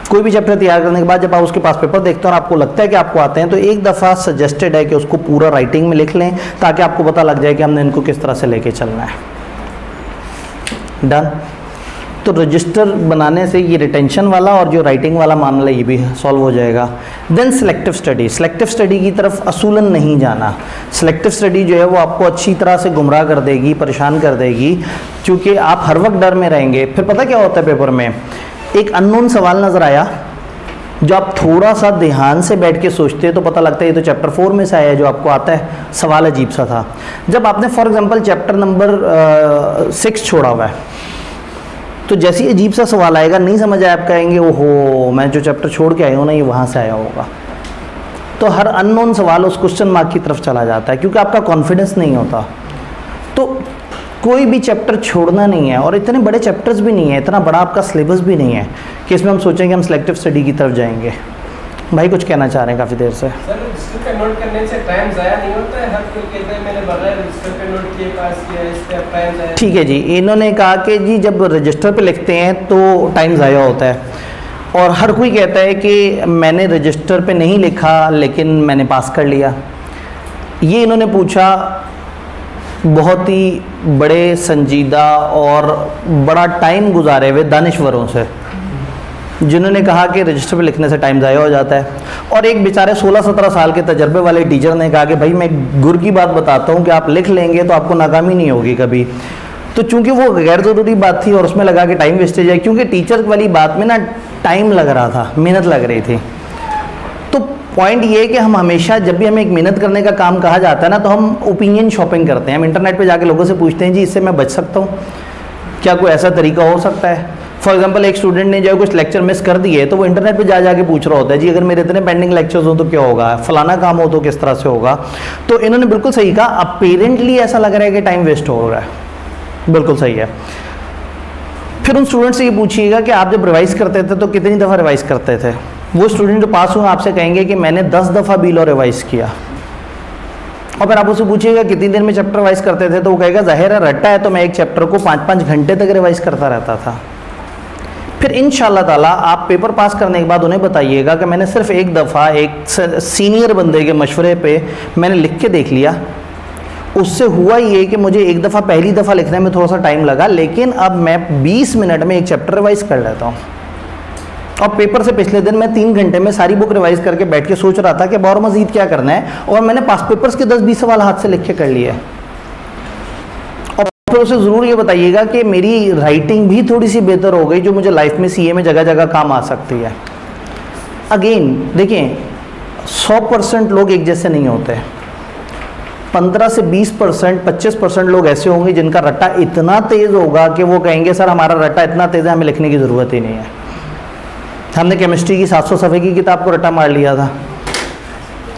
कोई भी चैप्टर तैयार करने के बाद जब आप उसके पास पेपर देखते हैं और आपको लगता है कि आपको आते हैं, तो एक दफ़ा सजेस्टेड है कि उसको पूरा राइटिंग में लिख लें, ताकि आपको पता लग जाए कि हमने इनको किस तरह से लेके चलना है। डन। तो रजिस्टर बनाने से ये रिटेंशन वाला और जो राइटिंग वाला मामला ये भी सॉल्व हो जाएगा। Then selective study. Selective study की तरफ असूलन नहीं जाना। सिलेक्टिव स्टडी जो है वो आपको अच्छी तरह से गुमराह कर देगी, परेशान कर देगी, क्योंकि आप हर वक्त डर में रहेंगे। फिर पता क्या होता है, पेपर में एक अननोन सवाल नज़र आया, जो आप थोड़ा सा ध्यान से बैठ के सोचते हैं तो पता लगता है ये तो चैप्टर 4 में से आया है, जो आपको आता है, सवाल अजीब सा था। जब आपने फॉर एग्जांपल चैप्टर नंबर 6 छोड़ा हुआ है, तो जैसे ही अजीब सा सवाल आएगा, नहीं समझ आया, आप कहेंगे ओहो मैं जो चैप्टर छोड़ के आया हूँ ना ये वहाँ से आया होगा। तो हर अननोन सवाल उस क्वेश्चन मार्क की तरफ चला जाता है, क्योंकि आपका कॉन्फिडेंस नहीं होता। तो कोई भी चैप्टर छोड़ना नहीं है, और इतने बड़े चैप्टर्स भी नहीं है, इतना बड़ा आपका सिलेबस भी नहीं है कि इसमें हम सोचें कि हम सिलेक्टिव स्टडी की तरफ जाएंगे। भाई कुछ कहना चाह रहे हैं काफ़ी देर से। सर रजिस्टर पे नोट करने से टाइम ज़ाया नहीं होता है? हर कोई कहता है मैंने बगैर रजिस्टर पे नोट किए पास किया, इस पे अब टाइम ज़ाया। ठीक है जी, इन्होंने कहा कि जी जब रजिस्टर पे लिखते हैं तो टाइम ज़ाया होता है, और हर कोई कहता है कि मैंने रजिस्टर पे नहीं लिखा लेकिन मैंने पास कर लिया। ये इन्होंने पूछा बहुत ही बड़े संजीदा और बड़ा टाइम गुजारे हुए दानिश्वरों से, जिन्होंने कहा कि रजिस्टर पे लिखने से टाइम ज़ाया हो जाता है। और एक बेचारे 16-17 साल के तजर्बे वाले टीचर ने कहा कि भाई मैं गुर की बात बताता हूँ कि आप लिख लेंगे तो आपको नाकामी नहीं होगी कभी। तो चूंकि वो गैर ज़रूरी बात थी और उसमें लगा कि टाइम वेस्टेज है, क्योंकि टीचर वाली बात में ना टाइम लग रहा था, मेहनत लग रही थी। तो पॉइंट ये है कि हम हमेशा जब भी हमें एक मेहनत करने का काम कहा जाता है ना, तो हम ओपिनियन शॉपिंग करते हैं। हम इंटरनेट पे जाके लोगों से पूछते हैं जी इससे मैं बच सकता हूँ, क्या कोई ऐसा तरीका हो सकता है। फॉर एग्जांपल एक स्टूडेंट ने जो है कुछ लेक्चर मिस कर दिए तो वो इंटरनेट पे जाके पूछ रहा होता है जी अगर मेरे इतने पेंडिंग लेक्चर्स हो तो क्या होगा, फलाना काम हो तो किस तरह से होगा। तो इन्होंने बिल्कुल सही कहा, अपेरेंटली ऐसा लग रहा है कि टाइम वेस्ट हो रहा है, बिल्कुल सही है। फिर उन स्टूडेंट से ये पूछिएगा कि आप जब रिवाइज करते थे तो कितनी दफ़ा रिवाइज करते थे। वो स्टूडेंट जो पास हुए आपसे कहेंगे कि मैंने 10 दफ़ा बीलो रिवाइज किया। और फिर आप उससे पूछिएगा कितनी देर में चैप्टर रिवाइज करते थे, तो वो कहेगा जाहिर है रट्टा है तो मैं एक चैप्टर को 5-5 घंटे तक रिवाइज करता रहता था। फिर इंशाअल्लाह ताला आप पेपर पास करने के बाद उन्हें बताइएगा कि मैंने सिर्फ एक दफ़ा एक सीनियर बंदे के मशवरे पे मैंने लिख के देख लिया, उससे हुआ ये कि मुझे एक दफ़ा पहली दफ़ा लिखने में थोड़ा सा टाइम लगा, लेकिन अब मैं 20 मिनट में एक चैप्टर रिवाइज कर लेता हूँ। और पेपर से पिछले दिन मैं 3 घंटे में सारी बुक रिवाइज करके बैठ के सोच रहा था कि और मज़ीद क्या करना है, और मैंने पास पेपर्स के 10-20 सवाल हाथ से लिख के कर लिए। और फिर उसे ज़रूर ये बताइएगा कि मेरी राइटिंग भी थोड़ी सी बेहतर हो गई, जो मुझे लाइफ में सीए में जगह जगह काम आ सकती है। अगेन देखिए 100% लोग एक जैसे नहीं होते। 15 से 20%, 25% लोग ऐसे होंगे जिनका रट्टा इतना तेज़ होगा कि वो कहेंगे सर हमारा रट्टा इतना तेज़ है हमें लिखने की ज़रूरत ही नहीं है। हमने केमिस्ट्री की 700 सफ़े की किताब को रट्टा मार लिया था,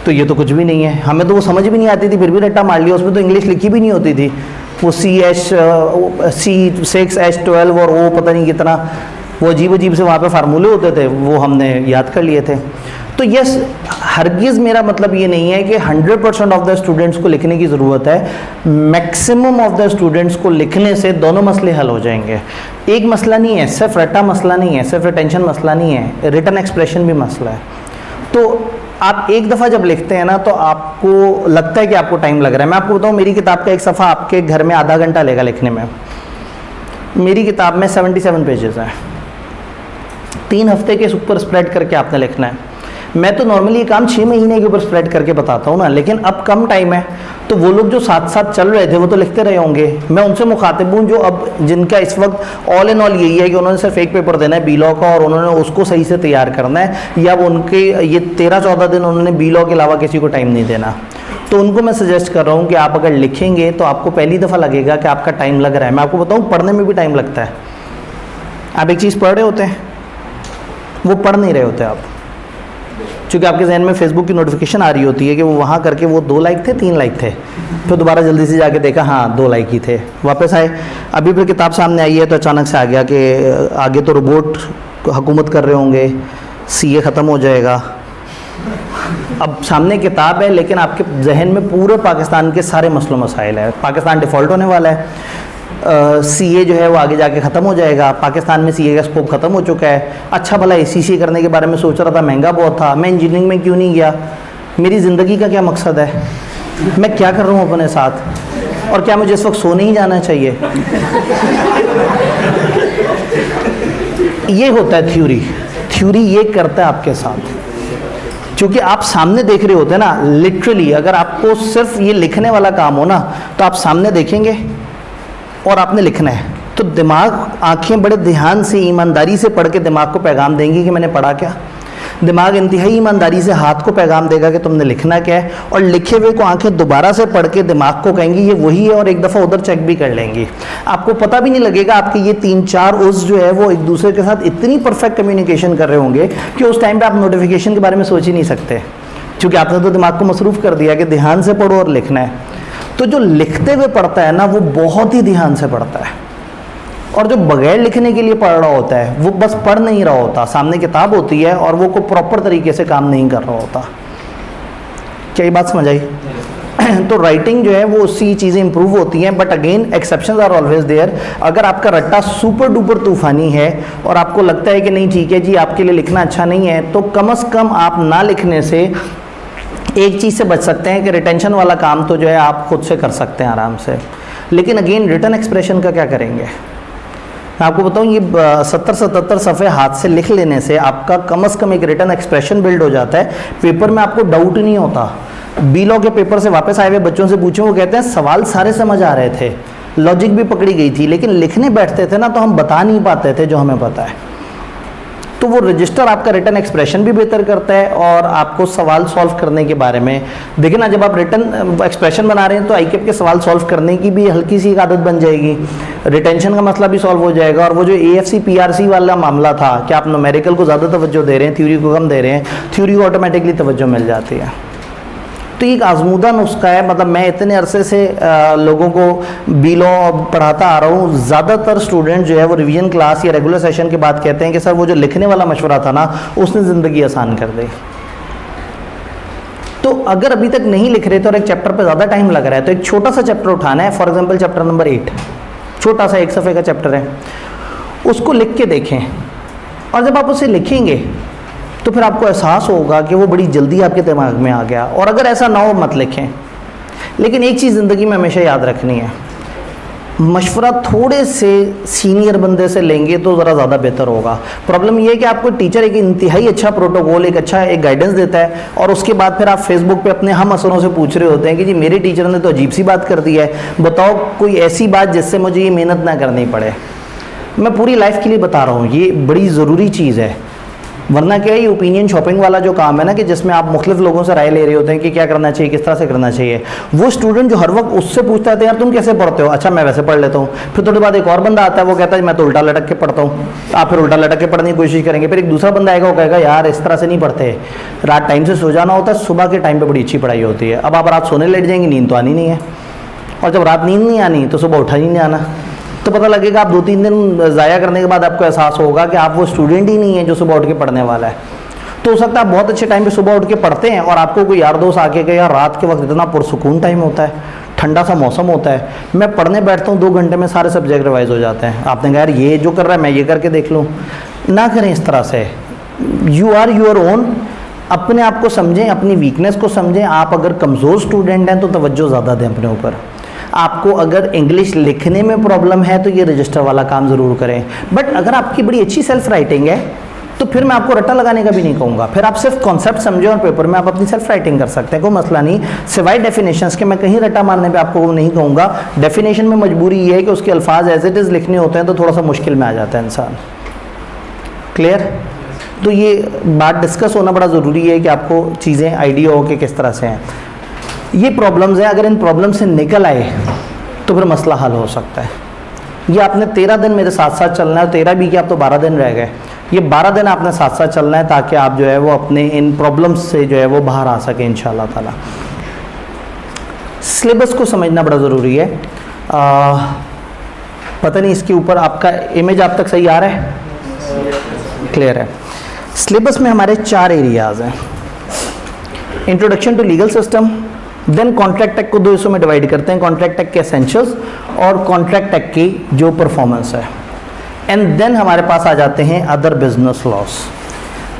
तो ये तो कुछ भी नहीं है। हमें तो वो समझ भी नहीं आती थी फिर भी रट्टा मार लिया, उसमें तो इंग्लिश लिखी भी नहीं होती थी। वो C6H12 और वो पता नहीं कितना वो अजीब से वहाँ पे फार्मूले होते थे, वो हमने याद कर लिए थे। तो यस, हरगिज़ मेरा मतलब ये नहीं है कि 100% ऑफ द स्टूडेंट्स को लिखने की ज़रूरत है। मैक्सिमम ऑफ द स्टूडेंट्स को लिखने से दोनों मसले हल हो जाएंगे। एक मसला नहीं है, सिर्फ रट्टा मसला नहीं है, सिर्फ रिटेंशन मसला नहीं है, रिटन एक्सप्रेशन भी मसला है। तो आप एक दफ़ा जब लिखते हैं ना तो आपको लगता है कि आपको टाइम लग रहा है। मैं आपको बताऊँ, मेरी किताब का एक सफ़ा आपके घर में आधा घंटा लेगा लिखने में। मेरी किताब में 77 पेजेस हैं, 3 हफ्ते के ऊपर स्प्रेड करके आपने लिखना है। मैं तो नॉर्मली ये काम 6 महीने के ऊपर स्प्रेड करके बताता हूँ ना, लेकिन अब कम टाइम है तो वो लोग जो साथ साथ चल रहे थे वो तो लिखते रहे होंगे। मैं उनसे मुखातिब हूँ जो अब जिनका इस वक्त ऑल इन ऑल यही है कि उन्होंने सिर्फ एक पेपर देना है बी लॉ का और उन्होंने उसको सही से तैयार करना है, या वो उनके ये 13-14 दिन उन्होंने बी लॉ के अलावा किसी को टाइम नहीं देना। तो उनको मैं सजेस्ट कर रहा हूँ कि आप अगर लिखेंगे तो आपको पहली दफ़ा लगेगा कि आपका टाइम लग रहा है। मैं आपको बताऊँ, पढ़ने में भी टाइम लगता है। आप एक चीज़ पढ़ रहे होते हैं, वो पढ़ नहीं रहे होते आप, क्योंकि आपके जहन में फेसबुक की नोटिफिकेशन आ रही होती है कि वो वहाँ करके वो 2 लाइक थे, 3 लाइक थे, फिर दोबारा जल्दी से जाके देखा हाँ 2 लाइक ही थे, वापस आए। अभी फिर किताब सामने आई है तो अचानक से आ गया कि आगे तो रोबोट हुकूमत कर रहे होंगे, सीए ख़त्म हो जाएगा। अब सामने किताब है लेकिन आपके जहन में पूरे पाकिस्तान के सारे मसलों मसाइल है। पाकिस्तान डिफ़ॉल्ट होने वाला है, सीए जो है वो आगे जाके ख़त्म हो जाएगा, पाकिस्तान में सीए का स्कोप ख़त्म हो चुका है। अच्छा भला एसीसी करने के बारे में सोच रहा था, महंगा बहुत था, मैं इंजीनियरिंग में क्यों नहीं गया, मेरी ज़िंदगी का क्या मकसद है, मैं क्या कर रहा हूँ अपने साथ, और क्या मुझे इस वक्त सोने ही जाना चाहिए। ये होता है थ्योरी ये करता है आपके साथ, क्योंकि आप सामने देख रहे होते हैं ना। लिटरली अगर आपको सिर्फ ये लिखने वाला काम हो ना तो आप सामने देखेंगे और आपने लिखना है, तो दिमाग, आंखें बड़े ध्यान से ईमानदारी से पढ़ के दिमाग को पैगाम देंगी कि मैंने पढ़ा क्या। दिमाग इंतहाई ईमानदारी से हाथ को पैगाम देगा कि तुमने लिखना क्या है, और लिखे हुए को आंखें दोबारा से पढ़ के दिमाग को कहेंगी ये वही है, और एक दफ़ा उधर चेक भी कर लेंगी। आपको पता भी नहीं लगेगा, आपके ये 3-4 उस जो है वो एक दूसरे के साथ इतनी परफेक्ट कम्युनिकेशन कर रहे होंगे कि उस टाइम पर आप नोटिफिकेशन के बारे में सोच ही नहीं सकते, क्योंकि आपने तो दिमाग को मसरूफ़ कर दिया कि ध्यान से पढ़ो और लिखना है। तो जो लिखते हुए पढ़ता है ना वो बहुत ही ध्यान से पढ़ता है, और जो बगैर लिखने के लिए पढ़ रहा होता है वो बस पढ़ नहीं रहा होता, सामने किताब होती है और वो को प्रॉपर तरीके से काम नहीं कर रहा होता। क्या ये बात समझ आई? तो राइटिंग जो है वो उससी चीज़ें इंप्रूव होती हैं, but again exceptions are always there. अगर आपका रट्टा सुपर डुपर तूफानी है और आपको लगता है कि नहीं ठीक है जी आपके लिए लिखना अच्छा नहीं है, तो कम से कम आप ना लिखने से एक चीज़ से बच सकते हैं कि रिटेंशन वाला काम तो जो है आप खुद से कर सकते हैं आराम से। लेकिन अगेन रिटन एक्सप्रेशन का क्या करेंगे? मैं आपको बताऊं, ये 70-77 सफ़े हाथ से लिख लेने से आपका कम से कम एक रिटन एक्सप्रेशन बिल्ड हो जाता है। पेपर में आपको डाउट नहीं होता। बी लॉ के पेपर से वापस आए हुए बच्चों से पूछें, वो कहते हैं सवाल सारे समझ आ रहे थे, लॉजिक भी पकड़ी गई थी, लेकिन लिखने बैठते थे ना तो हम बता नहीं पाते थे जो हमें पता है। तो वो रजिस्टर आपका रिटन एक्सप्रेशन भी बेहतर करता है और आपको सवाल सॉल्व करने के बारे में देखिए ना, जब आप रिटन एक्सप्रेशन बना रहे हैं तो आईकेप के सवाल सॉल्व करने की भी हल्की सी एक आदत बन जाएगी, रिटेंशन का मसला भी सॉल्व हो जाएगा। और वो जो AFC PRC वाला मामला था कि आप न्यूमेरिकल को ज़्यादा तवज्जो दे रहे हैं, थ्योरी को कम दे रहे हैं, थ्योरी को ऑटोमेटिकली तवज्जो मिल जाती है। तो एक आजमूदा नुस्खा है, मतलब मैं इतने अरसे से लोगों को बी लॉ पढ़ाता आ रहा हूँ। ज़्यादातर स्टूडेंट जो है वो रिवीजन क्लास या रेगुलर सेशन के बाद कहते हैं कि सर वो जो लिखने वाला मशवरा था ना उसने ज़िंदगी आसान कर दी। तो अगर अभी तक नहीं लिख रहे तो और एक चैप्टर पे ज़्यादा टाइम लग रहा है तो एक छोटा सा चैप्टर उठाना है। फॉर एग्जांपल चैप्टर नंबर 8, छोटा सा 1 सफ़े का चैप्टर है, उसको लिख के देखें। और जब आप उसे लिखेंगे तो फिर आपको एहसास होगा कि वो बड़ी जल्दी आपके दिमाग में आ गया। और अगर ऐसा ना हो मत लिखें। लेकिन एक चीज़ ज़िंदगी में हमेशा याद रखनी है, मशवरा थोड़े से सीनियर बंदे से लेंगे तो ज़रा ज़्यादा बेहतर होगा। प्रॉब्लम ये है कि आपको टीचर एक इंतहाई अच्छा प्रोटोकॉल, एक अच्छा एक गाइडेंस देता है और उसके बाद फिर आप फेसबुक पे अपने हम असरों से पूछ रहे होते हैं कि जी मेरे टीचर ने तो अजीब सी बात कर दी है, बताओ कोई ऐसी बात जिससे मुझे ये मेहनत ना करनी पड़े। मैं पूरी लाइफ के लिए बता रहा हूँ, ये बड़ी ज़रूरी चीज़ है। वरना क्या है, ये ओपिनियन शॉपिंग वाला जो काम है ना कि जिसमें आप मुख्तलिफ लोगों से राय ले रहे होते हैं कि क्या करना चाहिए, किस तरह से करना चाहिए, वो स्टूडेंट जो हर वक्त उससे पूछता है यार तुम कैसे पढ़ते हो, अच्छा मैं वैसे पढ़ लेता हूँ। फिर थोड़ी बाद एक और बंदा आता है, वो कहता है मैं तो उल्टा लटक के पढ़ता हूँ। आप फिर उल्टा लटक के पढ़ने की कोशिश करेंगे। फिर एक दूसरा बंदा आएगा, वो कहेगा यार इस तरह से नहीं पढ़ते, रात टाइम से सो जाना होता है, सुबह के टाइम पर बड़ी अच्छी पढ़ाई होती है। अब आप रात सोने लेट जाएंगे, नींद तो आनी नहीं है, और जब रात नींद नहीं आनी तो सुबह उठा ही नहीं आना। तो पता लगेगा आप 2-3 दिन ज़ाया करने के बाद आपको एहसास होगा कि आप वो स्टूडेंट ही नहीं है जो सुबह उठ के पढ़ने वाला है। तो हो सकता है आप बहुत अच्छे टाइम पे सुबह उठ के पढ़ते हैं और आपको कोई यार दोस्त आके कहे यार रात के वक्त इतना पुरसुकून टाइम होता है, ठंडा सा मौसम होता है, मैं पढ़ने बैठता हूँ 2 घंटे में सारे सब्जेक्ट रिवाइज हो जाते हैं। आपने कहा यार ये जो कर रहा है मैं ये करके देख लूँ। ना करें इस तरह से। You are your own. अपने आप को समझें, अपनी वीकनेस को समझें। आप अगर कमज़ोर स्टूडेंट हैं तो तवज्जो ज़्यादा दें अपने ऊपर। आपको अगर इंग्लिश लिखने में प्रॉब्लम है तो ये रजिस्टर वाला काम ज़रूर करें। बट अगर आपकी बड़ी अच्छी सेल्फ राइटिंग है तो फिर मैं आपको रट्टा लगाने का भी नहीं कहूँगा। फिर आप सिर्फ कॉन्सेप्ट समझें और पेपर में आप अपनी सेल्फ राइटिंग कर सकते हैं, कोई मसला नहीं। सिवाय डेफिनेशंस के मैं कहीं रट्टा मारने पे आपको वो नहीं कहूँगा। डेफिनेशन में मजबूरी ये है कि उसके अल्फाज एज इट इज़ लिखने होते हैं तो थोड़ा सा मुश्किल में आ जाता है इंसान। क्लियर? तो ये बात डिस्कस होना बड़ा ज़रूरी है कि आपको चीज़ें आइडिया हो कि किस तरह से हैं। ये प्रॉब्लम्स हैं, अगर इन प्रॉब्लम से निकल आए तो फिर मसला हल हो सकता है। ये आपने 13 दिन मेरे साथ साथ चलना है, 13 भी क्या, अब तो 12 दिन रह गए। ये 12 दिन आपने साथ साथ चलना है ताकि आप जो है वो अपने इन प्रॉब्लम्स से जो है वो बाहर आ सकें इंशाल्लाह ताला। सिलेबस को समझना बड़ा ज़रूरी है। पता नहीं इसके ऊपर आपका इमेज आप तक सही आ रहा है? क्लियर है। सिलेबस में हमारे 4 एरियाज़ हैं। Introduction to legal system, then contract act को 2 हिस्सों में डिवाइड करते हैं, कॉन्ट्रैक्ट एक्ट के एसेंशियल्स और कॉन्ट्रैक्ट एक्ट की जो परफॉर्मेंस है। एंड देन हमारे पास आ जाते हैं अदर बिजनेस लॉस।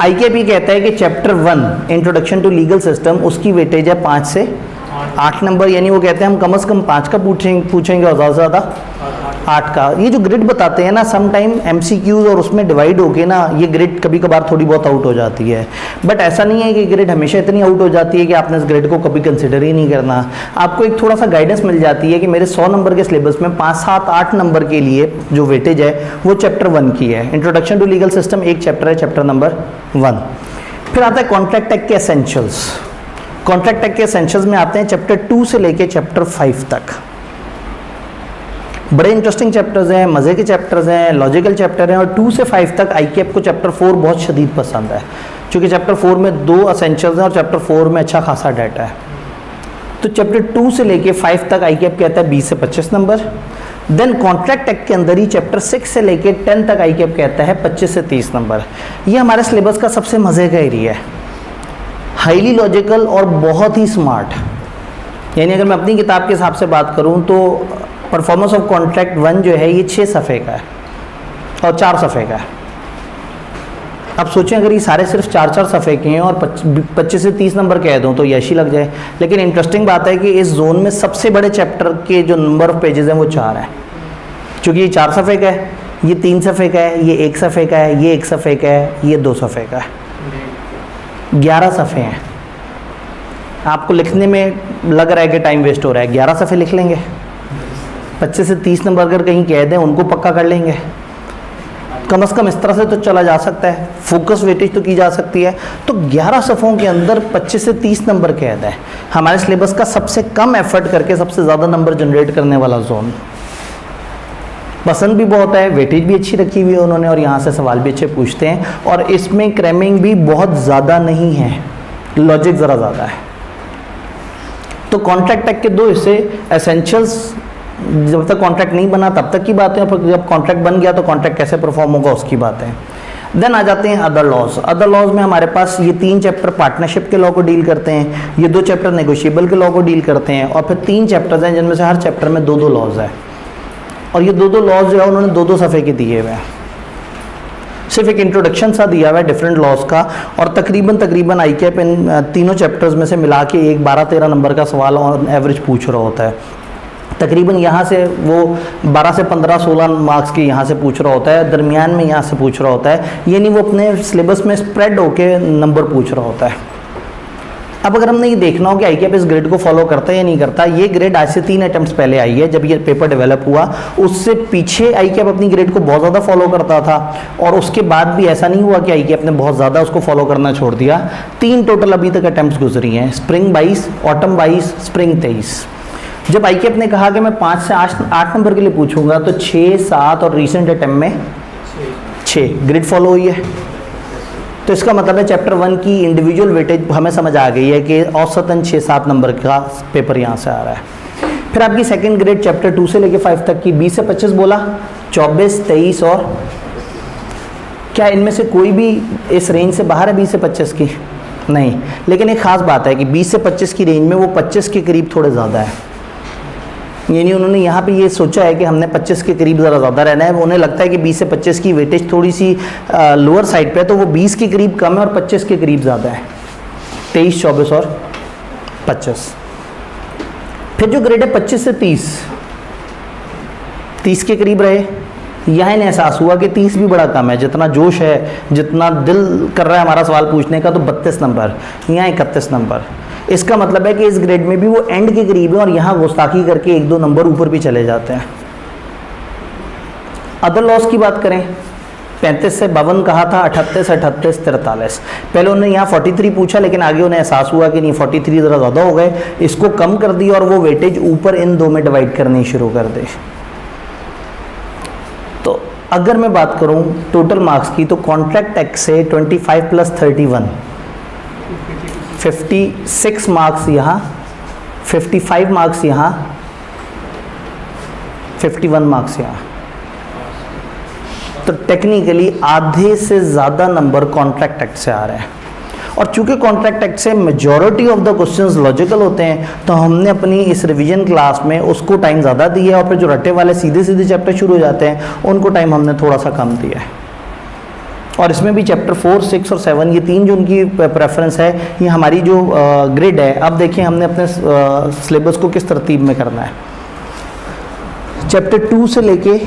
आईकेपी कहता है कि chapter 1 introduction to legal system उसकी वेटेज है 5 से 8 नंबर, यानी वो कहते हैं हम कम से कम 5 का पूछेंगे और ज़्यादा से ज़्यादा 8 का। ये जो ग्रिड बताते हैं ना, सम टाइम MCQs और उसमें डिवाइड होके ना ये ग्रिड कभी कभार थोड़ी बहुत आउट हो जाती है। बट ऐसा नहीं है कि ग्रिड हमेशा इतनी आउट हो जाती है कि आपने इस ग्रिड को कभी कंसिडर ही नहीं करना। आपको एक थोड़ा सा गाइडेंस मिल जाती है कि मेरे 100 नंबर के सिलेबस में 5, 7, 8 नंबर के लिए जो वेटेज है वो चैप्टर 1 की है। इंट्रोडक्शन टू लीगल सिस्टम एक चैप्टर है, चैप्टर नंबर 1। फिर आता है कॉन्ट्रैक्ट एक्ट के एसेंशियल्स। कॉन्ट्रैक्ट एक्ट के एसेंशियल्स में आते हैं चैप्टर 2 से लेके चैप्टर 5 तक। बड़े इंटरेस्टिंग चैप्टर्स हैं, मज़े के चैप्टर्स हैं, लॉजिकल चैप्टर हैं। और 2 से 5 तक आईकेप को चैप्टर 4 बहुत शदीद पसंद है, क्योंकि चैप्टर 4 में 2 एसेंशियल्स हैं और चैप्टर 4 में अच्छा खासा डाटा है। तो चैप्टर 2 से लेके 5 तक ICAP कहता है 20 से 25 नंबर। देन कॉन्ट्रैक्ट एक्ट के अंदर ही चैप्टर 6 से लेके 10 तक ICAP कहता है 25 से 30 नंबर। ये हमारे सिलेबस का सबसे मज़े का एरिया है, हाईली लॉजिकल और बहुत ही स्मार्ट। यानी अगर मैं अपनी किताब के हिसाब से बात करूं तो परफॉर्मेंस ऑफ कॉन्ट्रैक्ट 1 जो है ये 6 सफ़े का है और 4 सफ़े का है। अब सोचें अगर ये सारे सिर्फ 4-4 सफ़े के हैं और 25 से 30 नंबर कह दूँ तो यशी लग जाए। लेकिन इंटरेस्टिंग बात है कि इस जोन में सबसे बड़े चैप्टर के जो नंबर ऑफ पेजेस हैं वो 4 है, क्योंकि ये 4 सफ़े का है, ये 3 सफ़े का है, ये 1 सफ़े का है, ये 1 सफ़े का है, ये 2 सफ़े का है। 11 सफ़े हैं। आपको लिखने में लग रहा है कि टाइम वेस्ट हो रहा है, 11 सफ़े लिख लेंगे। 25 से 30 नंबर अगर कहीं कह दें उनको पक्का कर लेंगे, कम से कम इस तरह से तो चला जा सकता है, फोकस वेटेज तो की जा सकती है। तो 11 सफ़ों के अंदर 25 से 30 नंबर कहता है हमारे सिलेबस का सबसे कम एफर्ट करके सबसे ज़्यादा नंबर जनरेट करने वाला जोन। पसंद भी बहुत है, वेटेज भी अच्छी रखी हुई है उन्होंने और यहाँ से सवाल भी अच्छे पूछते हैं और इसमें क्रैमिंग भी बहुत ज़्यादा नहीं है, लॉजिक ज़रा ज़्यादा है। तो कॉन्ट्रैक्ट एक्ट के 2 हिस्से, एसेंशियल्स जब तक कॉन्ट्रैक्ट नहीं बना तब तक की बात है, और जब कॉन्ट्रैक्ट बन गया तो कॉन्ट्रैक्ट कैसे परफॉर्म होगा उसकी बात है। देन आ जाते हैं अदर लॉज। अदर लॉज में हमारे पास ये 3 चैप्टर पार्टनरशिप के लॉ को डील करते हैं, ये 2 चैप्टर नेगोशिएबल के लॉ को डील करते हैं और फिर 3 चैप्टर्स हैं जिनमें से हर चैप्टर में 2-2 लॉज है। और ये 2-2 लॉज जो है उन्होंने 2-2 सफ़े के दिए हुए हैं, सिर्फ एक इंट्रोडक्शन सा दिया हुआ है डिफरेंट लॉज का। और तकरीबन ICAP इन तीनों चैप्टर्स में से मिला के एक 12-13 नंबर का सवाल ऑन एवरेज पूछ रहा होता है। तकरीबन यहाँ से वो 12 से 15-16 मार्क्स की यहाँ से पूछ रहा होता है, दरमियान में यहाँ से पूछ रहा होता है, यानी वो अपने सिलेबस में स्प्रेड होके नंबर पूछ रहा होता है। अब अगर हमने ये देखना हो कि ICAP इस ग्रेड को फॉलो करता है या नहीं करता, ये ग्रेड आज से 3 अटेम्प्ट्स पहले आई है जब ये पेपर डेवलप हुआ। उससे पीछे ICAP अपनी ग्रेड को बहुत ज़्यादा फॉलो करता था और उसके बाद भी ऐसा नहीं हुआ कि ICAP ने बहुत ज़्यादा उसको फॉलो करना छोड़ दिया। 3 टोटल अभी तक अटेम्प्ट्स गुजरी हैं, स्प्रिंग 22, ऑटम 22, स्प्रिंग 23। जब ICAP ने कहा कि मैं 5 से 8 नंबर के लिए पूछूंगा तो 6, 7 और रिसेंट अटेम्प्ट में 6 ग्रिड फॉलो हुई है। तो इसका मतलब है चैप्टर 1 की इंडिविजुअल वेटेज हमें समझ आ गई है कि औसतन 6-7 नंबर का पेपर यहाँ से आ रहा है। फिर आपकी सेकंड ग्रेड चैप्टर 2 से लेके 5 तक की 20 से 25 बोला, 24, 23 और क्या इनमें से कोई भी इस रेंज से बाहर है 20 से 25 की? नहीं। लेकिन एक ख़ास बात है कि 20 से 25 की रेंज में वो 25 के करीब थोड़े ज़्यादा है, यानी उन्होंने यहाँ पे ये सोचा है कि हमने 25 के करीब ज़रा ज़्यादा रहना है। उन्हें लगता है कि 20 से 25 की वेटेज थोड़ी सी लोअर साइड पे है, तो वो 20 के करीब कम है और 25 के करीब ज़्यादा है, 23, 24 और 25। फिर जो ग्रेड है 25 से 30 के करीब रहे। यहाँ इन्हें एहसास हुआ कि 30 भी बड़ा कम है, जितना जोश है, जितना दिल कर रहा है हमारा सवाल पूछने का, तो 32 नंबर, यहाँ 31 नंबर। इसका मतलब है कि इस ग्रेड में भी वो एंड के करीब है और यहाँ गुस्ताखी करके 1-2 नंबर ऊपर भी चले जाते हैं। अदर लॉस की बात करें, 35 से 52 कहा था, 38, 43। पहले उन्होंने यहाँ 43 पूछा, लेकिन आगे उन्हें एहसास हुआ कि नहीं 43 ज़रा ज़्यादा हो गए, इसको कम कर दिया और वो वेटेज ऊपर इन 2 में डिवाइड करनी शुरू कर दे। तो अगर मैं बात करूँ टोटल मार्क्स की, तो कॉन्ट्रैक्ट एक्ट से 25 + 31 56 मार्क्स यहाँ, 55 मार्क्स यहाँ, 51 मार्क्स यहाँ। तो टेक्निकली आधे से ज़्यादा नंबर कॉन्ट्रैक्ट एक्ट से आ रहे हैं। और चूंकि कॉन्ट्रैक्ट एक्ट से majority of the questions logical होते हैं, तो हमने अपनी इस रिवीजन क्लास में उसको टाइम ज़्यादा दिया है और फिर जो रटे वाले सीधे चैप्टर शुरू हो जाते हैं उनको टाइम हमने थोड़ा सा कम दिया है। और इसमें भी चैप्टर 4, 6 और 7 ये 3 जो उनकी प्रेफरेंस है, ये हमारी जो ग्रिड है। अब देखिए हमने अपने सिलेबस को किस तरतीब में करना है। चैप्टर 2 से लेके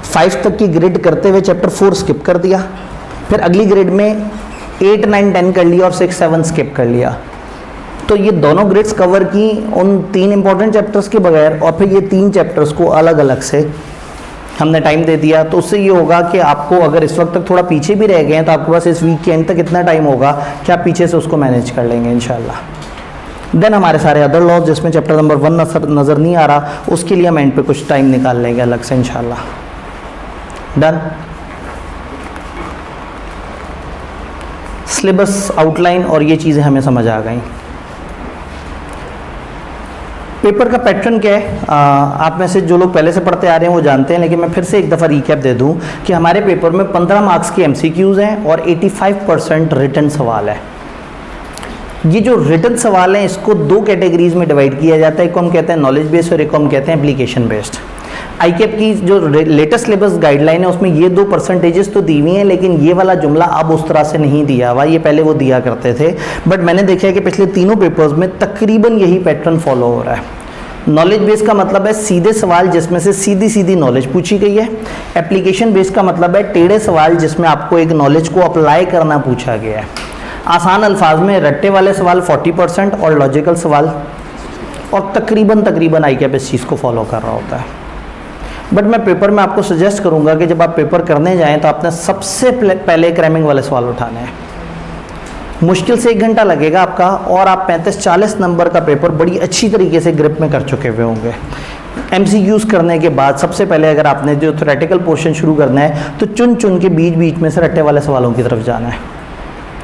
5 तक की ग्रिड करते हुए चैप्टर 4 स्किप कर दिया, फिर अगली ग्रिड में 8, 9, 10 कर लिया और 6, 7 स्किप कर लिया। तो ये दोनों ग्रिड्स कवर की उन 3 इंपॉर्टेंट चैप्टर्स के बगैर, और फिर ये 3 चैप्टर्स को अलग अलग से हमने टाइम दे दिया। तो उससे ये होगा कि आपको अगर इस वक्त तक थोड़ा पीछे भी रह गए हैं तो आपके पास इस वीक के एंड तक इतना टाइम होगा कि आप पीछे से उसको मैनेज कर लेंगे इंशाल्लाह। देन हमारे सारे अदर लॉज जिसमें चैप्टर नंबर 1 नज़र नहीं आ रहा, उसके लिए हम एंड पे कुछ टाइम निकाल लेंगे अलग से इंशाल्लाह। डन। सिलेबस आउटलाइन और ये चीज़ें हमें समझ आ गई। पेपर का पैटर्न क्या है, आप में से जो लोग पहले से पढ़ते आ रहे हैं वो जानते हैं, लेकिन मैं फिर से एक दफ़ा रिकैप दे दूं कि हमारे पेपर में 15 मार्क्स के MCQs हैं और 85% रिटन सवाल है। ये जो रिटन सवाल हैं इसको दो कैटेगरीज में डिवाइड किया जाता है, एक को हम कहते हैं नॉलेज बेस्ड और एक को हम कहते हैं एप्लीकेशन बेस्ड। ICAP की जो लेटेस्ट सिलेबस गाइडलाइन है उसमें ये 2% तो दी हुई हैं, लेकिन ये वाला जुमला अब उस तरह से नहीं दिया हुआ, ये पहले वो दिया करते थे। बट मैंने देखा है कि पिछले तीनों पेपर्स में तकरीबन यही पैटर्न फॉलो हो रहा है। नॉलेज बेस का मतलब है सीधे सवाल जिसमें से सीधी सीधी नॉलेज पूछी गई है। एप्लीकेशन बेस का मतलब है टेढ़े सवाल जिसमें आपको एक नॉलेज को अप्लाई करना पूछा गया है। आसान अल्फाज में रट्टे वाले सवाल 40% और लॉजिकल सवाल, और तकरीबन ICAP इस चीज़ को फॉलो कर रहा होता है। बट मैं पेपर में आपको सजेस्ट करूंगा कि जब आप पेपर करने जाएं तो आपने सबसे पहले क्रैमिंग वाले सवाल उठाने हैं। मुश्किल से 1 घंटा लगेगा आपका और आप 35-40 नंबर का पेपर बड़ी अच्छी तरीके से ग्रिप में कर चुके हुए होंगे। MCQs करने के बाद सबसे पहले अगर आपने जो थ्योरेटिकल पोर्शन शुरू करना है तो चुन चुन के बीच बीच में से रट्टे वाले सवालों की तरफ जाना है,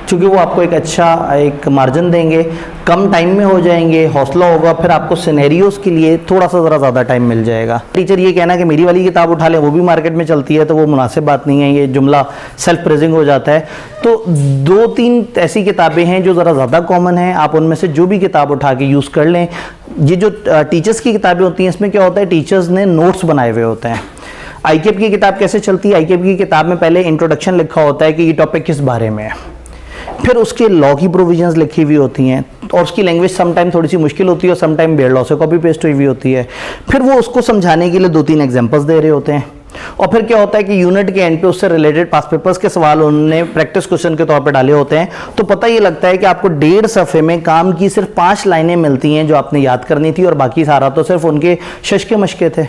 क्योंकि वो आपको एक अच्छा एक मार्जिन देंगे, कम टाइम में हो जाएंगे, हौसला होगा, फिर आपको सिनेरियोस के लिए थोड़ा सा ज़रा ज़्यादा टाइम मिल जाएगा। टीचर ये कहना कि मेरी वाली किताब उठा लें, वो भी मार्केट में चलती है, तो वो मुनासिब बात नहीं है, ये जुमला सेल्फ प्रेजिंग हो जाता है। तो 2-3 ऐसी किताबें हैं जो ज़रा ज़्यादा कॉमन हैं, आप उनमें से जो भी किताब उठा के यूज़ कर लें। ये जो टीचर्स की किताबें होती हैं इसमें क्या होता है, टीचर्स ने नोट्स बनाए हुए होते हैं। ICAP की किताब कैसे चलती है, ICAP की किताब में पहले इंट्रोडक्शन लिखा होता है कि ये टॉपिक किस बारे में है, फिर उसके लॉ की प्रोविजंस लिखी हुई होती हैं और उसकी लैंग्वेज समटाइम थोड़ी सी मुश्किल होती है और समटाइम बेयर लॉ से कॉपी पेस्ट हुई हुई होती है। फिर वो उसको समझाने के लिए 2-3 एग्जांपल्स दे रहे होते हैं, और फिर क्या होता है कि यूनिट के एंड पे उससे रिलेटेड पास पेपर्स के सवाल उन्होंने प्रैक्टिस क्वेश्चन के तौर पे डाले होते हैं। तो पता ये लगता है कि आपको 1.5 सफ़े में काम की सिर्फ 5 लाइनें मिलती हैं जो आपने याद करनी थी, और बाकी सारा तो सिर्फ उनके शशके मशके थे।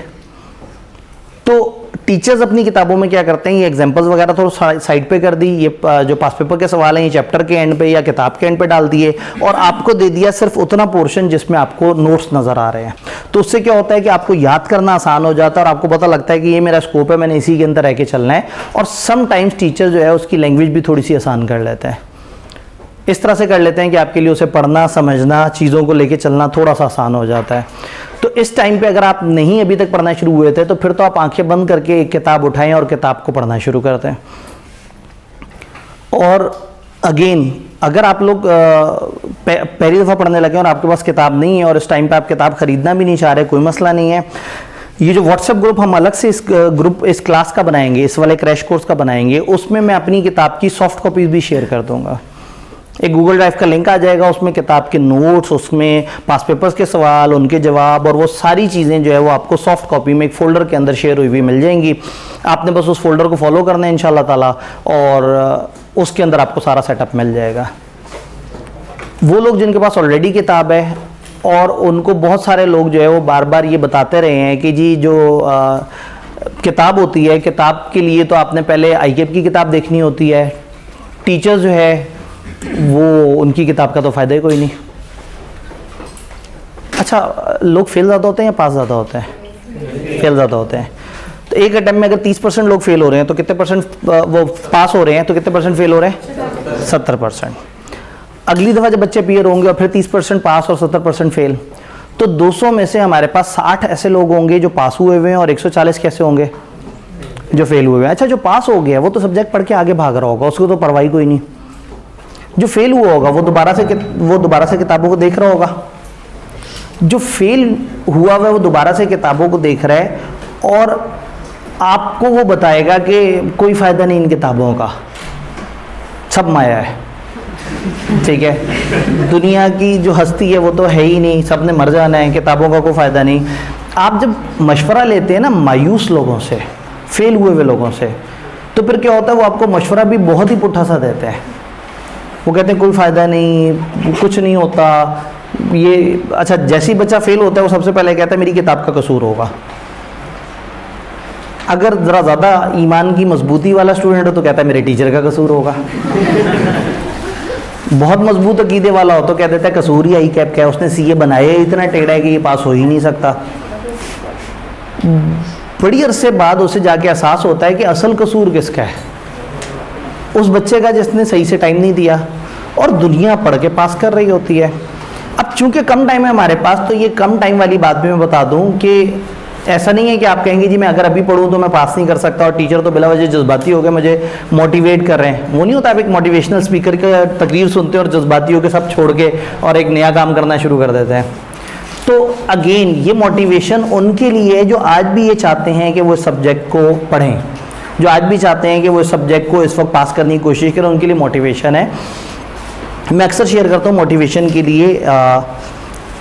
तो टीचर्स अपनी किताबों में क्या करते हैं, ये एग्जांपल्स वगैरह थोड़ा साइड पे कर दी, ये जो पास पेपर के सवाल हैं ये चैप्टर के एंड पे या किताब के एंड पे डाल दिए, और आपको दे दिया सिर्फ उतना पोर्शन जिसमें आपको नोट्स नज़र आ रहे हैं। तो उससे क्या होता है कि आपको याद करना आसान हो जाता है और आपको पता लगता है कि ये मेरा स्कोप है, मैंने इसी के अंदर रह के चलना है। और समटाइम्स टीचर जो है उसकी लैंग्वेज भी थोड़ी सी आसान कर लेते हैं, इस तरह से कर लेते हैं कि आपके लिए उसे पढ़ना, समझना, चीज़ों को लेके चलना थोड़ा सा आसान हो जाता है। तो इस टाइम पे अगर आप नहीं अभी तक पढ़ना शुरू हुए थे तो फिर तो आप आंखें बंद करके एक किताब उठाएं और किताब को पढ़ना शुरू करते हैं। और अगेन अगर आप लोग पहली दफ़ा पढ़ने लगे और आपके पास किताब नहीं है और इस टाइम पे आप किताब खरीदना भी नहीं चाह रहे, कोई मसला नहीं है। ये जो व्हाट्सएप ग्रुप हम अलग से इस क्लास का बनाएंगे, इस वाले क्रैश कोर्स का बनाएंगे, उसमें मैं अपनी किताब की सॉफ्ट कॉपीज भी शेयर कर दूंगा। एक गूगल ड्राइव का लिंक आ जाएगा, उसमें किताब के नोट्स, उसमें पास पेपर्स के सवाल, उनके जवाब और वो सारी चीज़ें जो है वो आपको सॉफ्ट कॉपी में एक फ़ोल्डर के अंदर शेयर हुई हुई मिल जाएंगी। आपने बस उस फोल्डर को फॉलो करना है इंशाल्लाह ताला, और उसके अंदर आपको सारा सेटअप मिल जाएगा। वो लोग जिनके पास ऑलरेडी किताब है और उनको बहुत सारे लोग जो है वो बार बार ये बताते रहे हैं कि जी जो किताब होती है, किताब के लिए तो आपने पहले ICAP की किताब देखनी होती है, टीचर जो है वो उनकी किताब का तो फ़ायदा ही कोई नहीं। अच्छा, लोग फेल ज़्यादा होते हैं या पास ज़्यादा होते हैं? फेल ज़्यादा होते हैं। तो एक अटैम्प्ट में अगर 30% लोग फेल हो रहे हैं तो कितने परसेंट वो पास हो रहे हैं, तो कितने परसेंट फेल हो रहे हैं? 70%। अगली दफ़ा जब बच्चे अपीयर होंगे और फिर 30% पास और 70% फेल, तो 200 में से हमारे पास 60 ऐसे लोग होंगे जो पास हुए हुए हैं और 140 कैसे होंगे? जो फेल हुए हुए हैं। अच्छा, जो पास हो गया वो तो सब्जेक्ट पढ़ के आगे भाग रहा होगा, उसको तो परवाही कोई नहीं। जो फेल हुआ होगा वो दोबारा से किताबों को देख रहा होगा। जो फेल हुआ है वो दोबारा से किताबों को देख रहा है और आपको वो बताएगा कि कोई फ़ायदा नहीं इन किताबों का, सब माया है। ठीक है, दुनिया की जो हस्ती है वो तो है ही नहीं, सब ने मर जाना है, किताबों का कोई फ़ायदा नहीं। आप जब मशवरा लेते हैं ना मायूस लोगों से, फेल हुए लोगों से, तो फिर क्या होता है, वो आपको मशवरा भी बहुत ही पुट्ठा सा देते हैं। वो कहते हैं कोई फ़ायदा नहीं, कुछ नहीं होता ये। अच्छा, जैसे ही बच्चा फेल होता है वो सबसे पहले कहता है मेरी किताब का कसूर होगा। अगर ज़रा ज़्यादा ईमान की मजबूती वाला स्टूडेंट हो तो कहता है मेरे टीचर का कसूर होगा। बहुत मजबूत अकीदे वाला हो तो कह देता है कसूर ही ICAP का है, उसने CA बनाया इतना टेढ़ा है कि ये पास हो ही नहीं सकता। बड़ी अरसे बाद उसे जाके एहसास होता है कि असल कसूर किसका है, उस बच्चे का जिसने सही से टाइम नहीं दिया, और दुनिया पढ़ के पास कर रही होती है। अब चूंकि कम टाइम है हमारे पास, तो ये कम टाइम वाली बात भी मैं बता दूं कि ऐसा नहीं है कि आप कहेंगे जी मैं अगर अभी पढ़ूं तो मैं पास नहीं कर सकता और टीचर तो बिला वजह जज्बाती हो गए मुझे मोटिवेट कर रहे हैं। वो नहीं होता, आप एक मोटिवेशनल स्पीकर का तकरीर सुनते हैं और जज्बाती होकर सब छोड़ के और एक नया काम करना शुरू कर देते हैं। तो अगेन ये मोटिवेशन उनके लिए जो आज भी ये चाहते हैं कि वो सब्जेक्ट को पढ़ें, जो आज भी चाहते हैं कि वो सब्जेक्ट को इस वक्त पास करने की कोशिश करें, उनके लिए मोटिवेशन है। मैं अक्सर शेयर करता हूँ मोटिवेशन के लिए।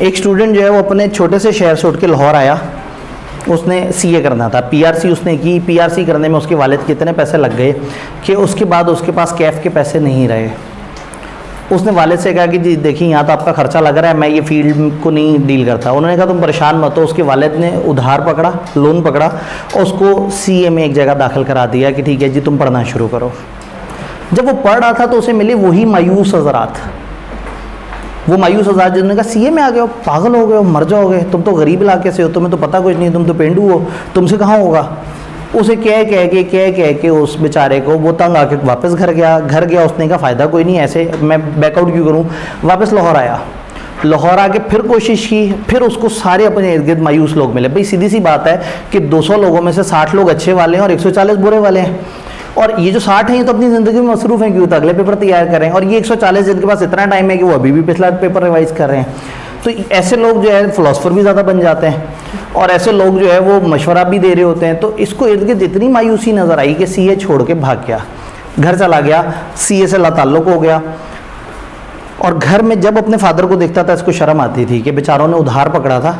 एक स्टूडेंट जो है वो अपने छोटे से शहर से उठ के लाहौर आया, उसने सीए करना था, पीआरसी उसने की। पीआरसी करने में उसके वालिद कितने पैसे लग गए कि उसके बाद उसके पास कैफ के पैसे नहीं रहे। उसने वालिद से कहा कि जी देखिए यहाँ तो आपका खर्चा लग रहा है, मैं ये फील्ड को नहीं डील करता। उन्होंने कहा तुम परेशान मत हो। उसके वालिद ने उधार पकड़ा, लोन पकड़ा और उसको सीए में एक जगह दाखिल करा दिया कि ठीक है जी तुम पढ़ना शुरू करो। जब वो पढ़ रहा था तो उसे मिले वही मायूस हज़रात, वो मायूस हज़रात जिन्होंने कहा सीए में आ गए हो, पागल हो गए हो, मर जाओगे, तुम तो गरीब इलाके से हो, तुम्हें तो पता कुछ नहीं, तुम तो पेंडू हो, तुमसे कहाँ होगा। उसे कह के उस बेचारे को वो तंग आके वापस घर गया। उसने कहा फ़ायदा कोई नहीं, ऐसे मैं बैकआउट क्यों करूँ। वापस लाहौर आया, लाहौर आके फिर कोशिश की, फिर उसको सारे अपने इर्द गिर्द मायूस लोग मिले। भाई सीधी सी बात है कि 200 लोगों में से 60 लोग अच्छे वाले हैं और 140 बुरे वाले हैं। और ये जो 60 हैं ये तो अपनी ज़िंदगी में मसरूफ़ हैं, क्यों तो अगले पेपर तैयार करें। और ये 140 जिनके पास इतना टाइम है कि वो अभी भी पिछला पेपर रिवाइज कर रहे हैं। तो ऐसे लोग जो है फ़िलासफ़र भी ज़्यादा बन जाते हैं और ऐसे लोग जो है वो मशवरा भी दे रहे होते हैं। तो इसको इर्द गिर्द इतनी मायूसी नज़र आई कि सीए छोड़ के भाग गया, घर चला गया, सीए से लाताल्लुक़ हो गया। और घर में जब अपने फादर को देखता था इसको शर्म आती थी कि बेचारों ने उधार पकड़ा था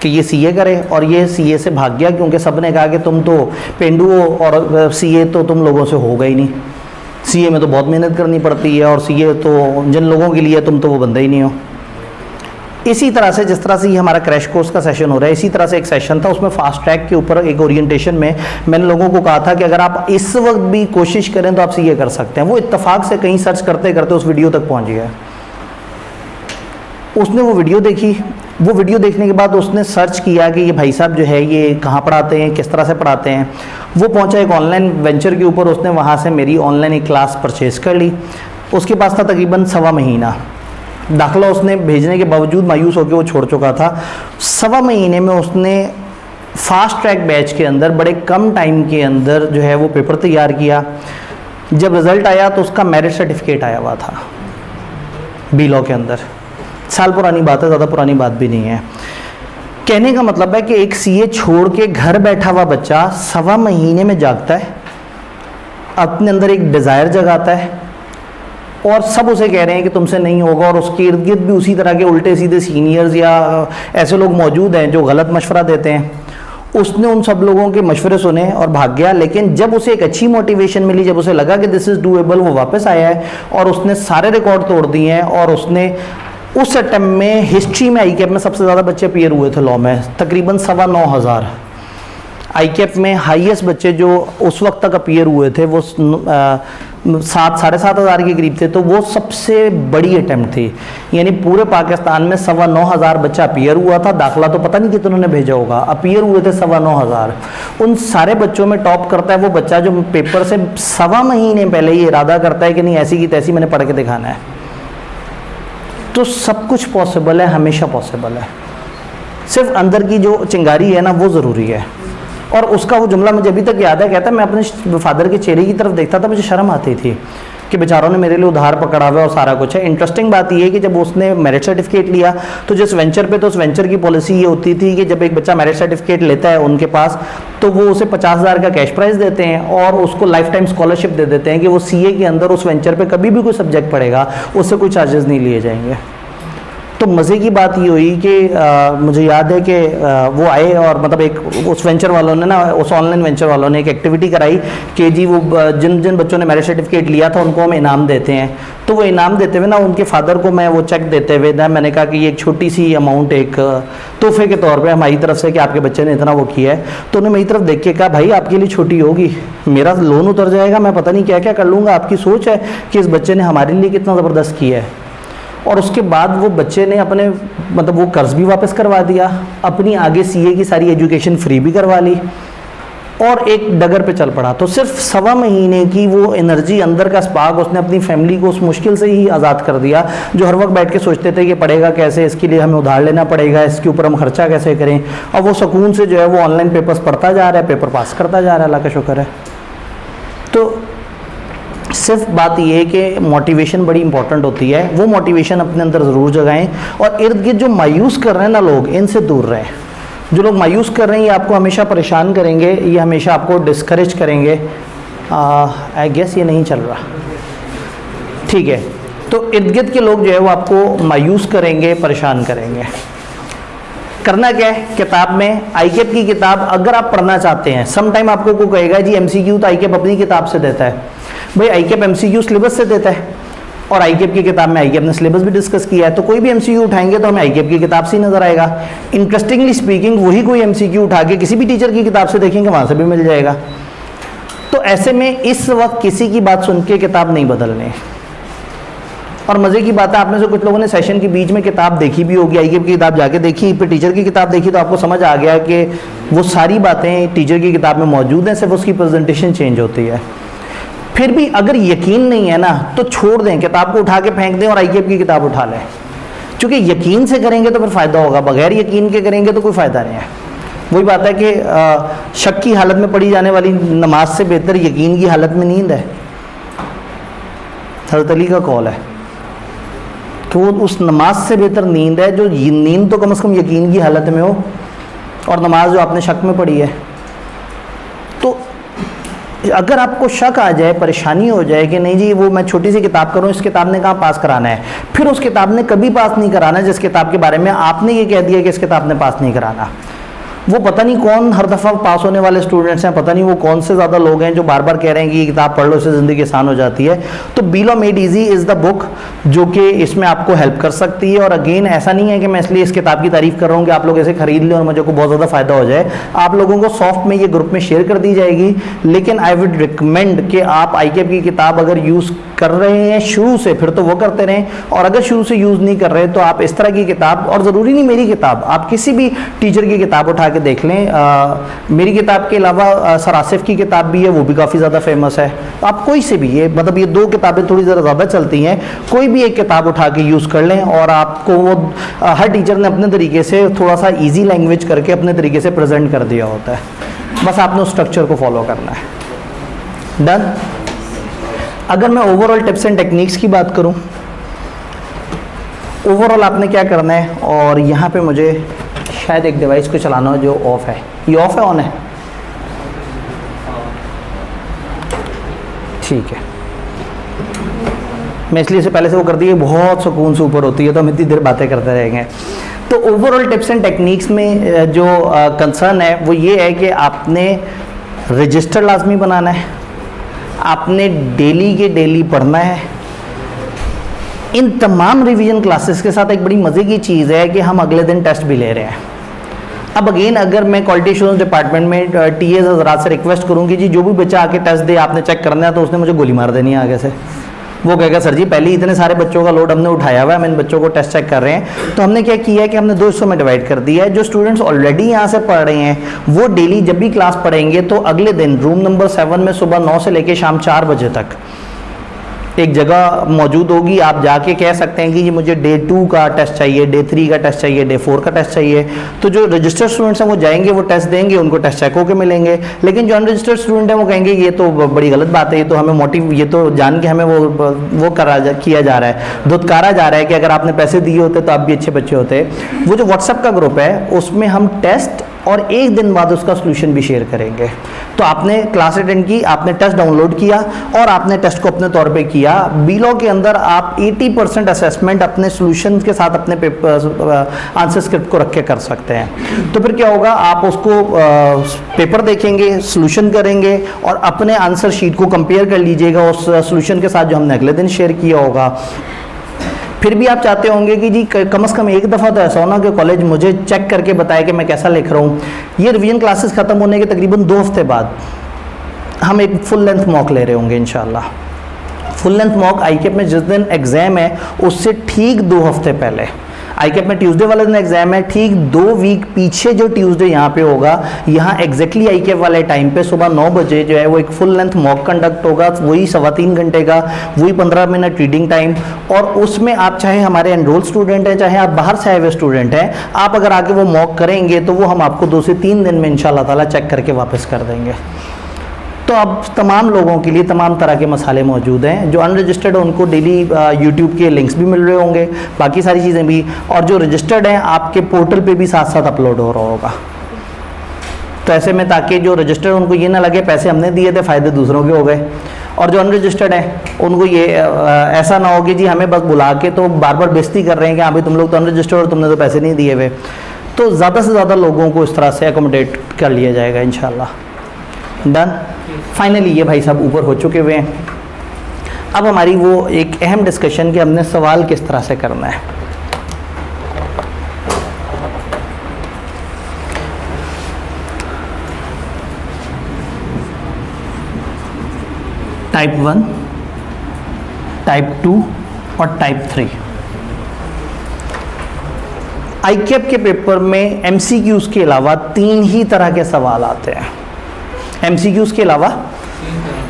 कि ये सीए करे और ये सीए से भाग गया, क्योंकि सब ने कहा कि तुम तो पेंडू हो और सीए तो तुम लोगों से होगा ही नहीं, सीए में तो बहुत मेहनत करनी पड़ती है और सीए तो जिन लोगों के लिए तुम तो वो बंदे ही नहीं हो। इसी तरह से जिस तरह से ये हमारा क्रैश कोर्स का सेशन हो रहा है, इसी तरह से एक सेशन था, उसमें फास्ट ट्रैक के ऊपर एक ओरिएंटेशन में मैंने लोगों को कहा था कि अगर आप इस वक्त भी कोशिश करें तो आप सीए कर सकते हैं। वो इत्तेफाक से कहीं सर्च करते करते उस वीडियो तक पहुँच गया। उसने वो वीडियो देखी, वो वीडियो देखने के बाद उसने सर्च किया कि ये भाई साहब जो है ये कहाँ पढ़ाते हैं, किस तरह से पढ़ाते हैं। वो पहुंचा एक ऑनलाइन वेंचर के ऊपर, उसने वहाँ से मेरी ऑनलाइन एक क्लास परचेज़ कर ली। उसके पास था तकरीबन 1.25 महीना। दाखिला उसने भेजने के बावजूद मायूस होकर वो छोड़ चुका था। 1.25 महीने में उसने फास्ट ट्रैक बैच के अंदर बड़े कम टाइम के अंदर जो है वो पेपर तैयार किया। जब रिज़ल्ट आया तो उसका मैरिट सर्टिफिकेट आया हुआ था बी लॉ के अंदर। साल पुरानी बात है, ज़्यादा पुरानी बात भी नहीं है। कहने का मतलब है कि एक सीए छोड़ के घर बैठा हुआ बच्चा 1.25 महीने में जागता है, अपने अंदर एक डिज़ायर जगाता है और सब उसे कह रहे हैं कि तुमसे नहीं होगा। और उसके इर्द गिर्द भी उसी तरह के उल्टे सीधे सीनियर्स या ऐसे लोग मौजूद हैं जो गलत मशवरा देते हैं। उसने उन सब लोगों के मशवरे सुने और भाग गया। लेकिन जब उसे एक अच्छी मोटिवेशन मिली, जब उसे लगा कि दिस इज़ डूएबल, वो वापस आया है और उसने सारे रिकॉर्ड तोड़ दिए हैं। और उसने उस अटेम्प्ट में हिस्ट्री में आईकैप में सबसे ज़्यादा बच्चे अपीयर हुए थे लॉ में, तकरीबन 9,500। आईकैप में हाईएस्ट बच्चे जो उस वक्त तक अपीयर हुए थे वो 7,500 के करीब थे। तो वो सबसे बड़ी अटेम्प्ट थी, यानी पूरे पाकिस्तान में 9,500 बच्चा अपीयर हुआ था। दाखिला तो पता नहीं कितनों ने भेजा होगा, अपीयर हुए थे 9,500। उन सारे बच्चों में टॉप करता है वो बच्चा जो पेपर से 1.25 महीने पहले ये इरादा करता है कि नहीं ऐसी की तैसी मैंने पढ़ के दिखाना है। तो सब कुछ पॉसिबल है, हमेशा पॉसिबल है, सिर्फ अंदर की जो चिंगारी है ना वो ज़रूरी है। और उसका वो जुमला मुझे अभी तक याद है, कहता है मैं अपने फादर के चेहरे की तरफ देखता था, मुझे शर्म आती थी कि बेचारों ने मेरे लिए उधार पकड़ा हुआ और सारा कुछ है। इंटरेस्टिंग बात यह है कि जब उसने मेरिट सर्टिफिकेट लिया तो जिस वेंचर पे, तो उस वेंचर की पॉलिसी ये होती थी कि जब एक बच्चा मेरिट सर्टिफिकेट लेता है उनके पास, तो वो उसे 50,000 का कैश प्राइज़ देते हैं और उसको लाइफ टाइम स्कॉलरशिप दे देते हैं कि वो सीए के अंदर उस वेंचर पे कभी भी कोई सब्जेक्ट पढ़ेगा उससे कोई चार्जेस नहीं लिए जाएंगे। तो मज़े की बात ये हुई कि मुझे याद है कि वो आए और मतलब एक उस वेंचर वालों ने ना, उस ऑनलाइन वेंचर वालों ने एक एक्टिविटी कराई कि जी वो जिन जिन बच्चों ने मेरिट सर्टिफिकेट लिया था उनको हम इनाम देते हैं। तो वो इनाम देते हुए ना उनके फादर को मैं वो चेक देते हुए ना मैंने कहा कि ये एक छोटी सी अमाउंट एक तोहफे के तौर पे हमारी तरफ से कि आपके बच्चे ने इतना वो किया है। तो उन्होंने मेरी तरफ देख के कहा भाई आपके लिए छोटी होगी, मेरा लोन उतर जाएगा, मैं पता नहीं क्या क्या कर लूँगा, आपकी सोच है कि इस बच्चे ने हमारे लिए कितना ज़बरदस्त किया है। और उसके बाद वो बच्चे ने अपने मतलब वो कर्ज़ भी वापस करवा दिया, अपनी आगे सीए की सारी एजुकेशन फ्री भी करवा ली और एक डगर पे चल पड़ा। तो सिर्फ 1.25 महीने की वो एनर्जी, अंदर का स्पार्क, उसने अपनी फैमिली को उस मुश्किल से ही आज़ाद कर दिया, जो हर वक्त बैठ के सोचते थे कि पढ़ेगा कैसे, इसके लिए हमें उधार लेना पड़ेगा, इसके ऊपर हम खर्चा कैसे करें। और वो सुकून से जो है वो ऑनलाइन पेपर्स पढ़ता जा रहा है, पेपर पास करता जा रहा है, अल्लाह का शुक्र है। तो सिर्फ बात ये है कि मोटिवेशन बड़ी इंपॉर्टेंट होती है, वो मोटिवेशन अपने अंदर ज़रूर जगाएं। और इर्द गिर्द जो मायूस कर रहे हैं ना लोग, इनसे दूर रहें। जो लोग मायूस कर रहे हैं ये आपको हमेशा परेशान करेंगे, ये हमेशा आपको डिस्करेज करेंगे। आई गेस ये नहीं चल रहा, ठीक है। तो इर्द गिर्द के लोग जो है वो आपको मायूस करेंगे, परेशान करेंगे। करना क्या है, किताब में आईकेप की किताब अगर आप पढ़ना चाहते हैं, सम टाइम आपको को कहेगा जी एमसीक्यू तो आईकेप अपनी किताब से देता है। भाई आईकेप एमसीक्यू सिलेबस से देता है, और आईकेप की किताब में आईकेप ने सिलेबस भी डिस्कस किया है, तो कोई भी एमसीक्यू उठाएंगे तो हमें आईकेप की किताब से ही नजर आएगा। इंटरेस्टिंगली स्पीकिंग वही कोई एमसीक्यू उठा के किसी भी टीचर की किताब से देखेंगे, वहां से भी मिल जाएगा। तो ऐसे में इस वक्त किसी की बात सुन के किताब नहीं बदलने। और मज़े की बात है, आप में से कुछ लोगों ने सेशन के बीच में किताब देखी भी होगी, आईकेप की किताब जाके देखी, फिर टीचर की किताब देखी, तो आपको समझ आ गया कि वो सारी बातें टीचर की किताब में मौजूद हैं, सिर्फ उसकी प्रेजेंटेशन चेंज होती है। फिर भी अगर यकीन नहीं है ना तो छोड़ दें, किताब को उठा के फेंक दें और आईकेप की किताब उठा लें। क्योंकि यकीन से करेंगे तो फिर फ़ायदा होगा, बगैर यकीन के करेंगे तो कोई फ़ायदा नहीं है। वही बात है कि शक की हालत में पढ़ी जाने वाली नमाज से बेहतर यकीन की हालत में नींद है। हज़रत अली का कौल है कि वो उस नमाज से बेहतर नींद है जो नींद तो कम से कम यकीन की हालत में हो, और नमाज जो आपने शक में पढ़ी है। तो अगर आपको शक आ जाए, परेशानी हो जाए कि नहीं जी वो मैं छोटी सी किताब करूँ, इस किताब ने कहाँ पास कराना है, फिर उस किताब ने कभी पास नहीं कराना जिस किताब के बारे में आपने ये कह दिया कि इस किताब ने पास नहीं कराना। वो पता नहीं कौन हर दफ़ा पास होने वाले स्टूडेंट्स हैं, पता नहीं वो कौन से ज़्यादा लोग हैं जो बार बार कह रहे हैं कि ये किताब पढ़ लो, इससे ज़िंदगी आसान हो जाती है। तो B law made easy is the book जो कि इसमें आपको हेल्प कर सकती है। और अगेन ऐसा नहीं है कि मैं इसलिए इस किताब की तारीफ़ कर रहा हूँ कि आप लोग इसे खरीद लें और मुझे को बहुत ज़्यादा फ़ायदा हो जाए। आप लोगों को सॉफ्ट में ये ग्रुप में शेयर कर दी जाएगी, लेकिन आई वुड रिकमेंड कि आप आईकेप की किताब अगर यूज़ कर रहे हैं शुरू से, फिर तो वो करते रहें, और अगर शुरू से यूज़ नहीं कर रहे तो आप इस तरह की किताब, और ज़रूरी नहीं मेरी किताब, आप किसी भी टीचर की किताब उठा के देख लें। मेरी किताब के अलावा सर आसिफ की किताब भी है, वो भी काफ़ी ज़्यादा फेमस है। आप कोई से भी, ये मतलब ये 2 किताबें थोड़ी ज़्यादा चलती हैं, कोई भी एक किताब उठा के यूज़ कर लें, और आपको वो हर टीचर ने अपने तरीके से थोड़ा सा ईजी लैंग्वेज करके अपने तरीके से प्रेजेंट कर दिया होता है। बस आपने उस स्ट्रक्चर को फॉलो करना है। डन। अगर मैं ओवरऑल टिप्स एंड टेक्निक्स की बात करूं, ओवरऑल आपने क्या करना है, और यहाँ पे मुझे शायद एक डिवाइस को चलाना हो जो ऑफ है, ये ऑफ है ऑन है, ठीक है। मैं इसलिए इसे पहले से वो कर दी, बहुत सुकून से ऊपर होती है तो हम इतनी देर बातें करते रहेंगे। तो ओवरऑल टिप्स एंड टेक्निक्स में जो कंसर्न है वो ये है कि आपने रजिस्टर लाजमी बनाना है, आपने डेली के डेली पढ़ना है। इन तमाम रिवीजन क्लासेस के साथ एक बड़ी मज़े की चीज़ है कि हम अगले दिन टेस्ट भी ले रहे हैं। अब अगेन अगर मैं क्वालिटी एश्योरेंस डिपार्टमेंट में टीएस हज़रात से रिक्वेस्ट करूँगी जी जो भी बच्चा आके टेस्ट दे आपने चेक करना है, तो उसने मुझे गोली मार देनी है आगे से। वो कहेगा सर जी पहले इतने सारे बच्चों का लोड हमने उठाया हुआ है, हम इन बच्चों को टेस्ट चेक कर रहे हैं। तो हमने क्या किया है कि हमने 2 हिस्सों में डिवाइड कर दिया है। जो स्टूडेंट्स ऑलरेडी यहाँ से पढ़ रहे हैं वो डेली जब भी क्लास पढ़ेंगे तो अगले दिन रूम नंबर 7 में सुबह 9 से लेकर शाम 4 बजे तक एक जगह मौजूद होगी। आप जाके कह सकते हैं कि जी मुझे डे 2 का टेस्ट चाहिए, डे 3 का टेस्ट चाहिए, डे 4 का टेस्ट चाहिए। तो जो रजिस्टर्ड स्टूडेंट्स हैं वो जाएंगे, वो टेस्ट देंगे, उनको टेस्ट चेक होकर मिलेंगे। लेकिन जो अनरजिस्टर्ड स्टूडेंट हैं वो कहेंगे ये तो बड़ी गलत बात है, ये तो हमें मोटिव, ये तो जान के हमें वो किया जा रहा है, धुतकारा जा रहा है कि अगर आपने पैसे दिए होते तो आप भी अच्छे बच्चे होते। वो जो व्हाट्सएप का ग्रुप है उसमें हम टेस्ट और 1 दिन बाद उसका सोल्यूशन भी शेयर करेंगे। तो आपने क्लास अटेंड की, आपने टेस्ट डाउनलोड किया और आपने टेस्ट को अपने तौर पे किया। बीलॉ के अंदर आप 80% असेसमेंट अपने सोल्यूशन के साथ अपने पेपर आंसर स्क्रिप्ट को रख के कर सकते हैं। तो फिर क्या होगा, आप उसको पेपर देखेंगे, सोल्यूशन करेंगे और अपने आंसर शीट को कंपेयर कर लीजिएगा उस सोल्यूशन के साथ जो हमने अगले दिन शेयर किया होगा। फिर भी आप चाहते होंगे कि जी कम से कम एक दफ़ा तो ऐसा हो ना कि कॉलेज मुझे चेक करके बताए कि मैं कैसा लिख रहा हूँ। ये रिवीजन क्लासेस ख़त्म होने के तकरीबन 2 हफ्ते बाद हम एक फुल लेंथ मॉक ले रहे होंगे इंशाल्लाह। फुल लेंथ मॉक आईकेप में जिस दिन एग्ज़ाम है उससे ठीक 2 हफ्ते पहले ICAP में ट्यूसडे वाले दिन एग्जाम है, ठीक 2 वीक पीछे जो ट्यूसडे यहाँ पे होगा, यहाँ एग्जैक्टली ICAP वाले टाइम पे सुबह 9 बजे जो है वो एक फुल लेंथ मॉक कंडक्ट होगा, वही 3.25 घंटे का, वही 15 मिनट रीडिंग टाइम। और उसमें आप चाहे हमारे एनरोल स्टूडेंट हैं, चाहे आप बाहर से आए हुए स्टूडेंट हैं, आप अगर आके वो मॉक करेंगे तो वो हम आपको 2 से 3 दिन में इंशाल्लाह ताला चेक करके वापस कर देंगे। तो अब तमाम लोगों के लिए तमाम तरह के मसाले मौजूद हैं। जो अनरजिस्टर्ड हैं उनको डेली यूट्यूब के लिंक्स भी मिल रहे होंगे, बाकी सारी चीज़ें भी, और जो रजिस्टर्ड हैं आपके पोर्टल पे भी साथ साथ अपलोड हो रहा होगा। तो ऐसे में ताकि जो रजिस्टर्ड उनको ये ना लगे पैसे हमने दिए थे, फ़ायदे दूसरों के हो गए, और जो अनरजिस्टर्ड हैं उनको ये ऐसा ना हो कि जी हमें बस बुला के तो बार बार बेइज्जती कर रहे हैं कि हाँ भाई तुम लोग तो अनरजिस्टर्ड और तुमने तो पैसे नहीं दिए हुए। तो ज़्यादा से ज़्यादा लोगों को इस तरह से अकोमोडेट कर लिया जाएगा इंशाल्लाह। डन। फाइनली ये भाई साहब ऊपर हो चुके हुए हैं। अब हमारी वो एक अहम डिस्कशन कि हमने सवाल किस तरह से करना है। टाइप 1, टाइप 2 और टाइप 3। ICAP के पेपर में MCQs के अलावा 3 ही तरह के सवाल आते हैं। MCQs के अलावा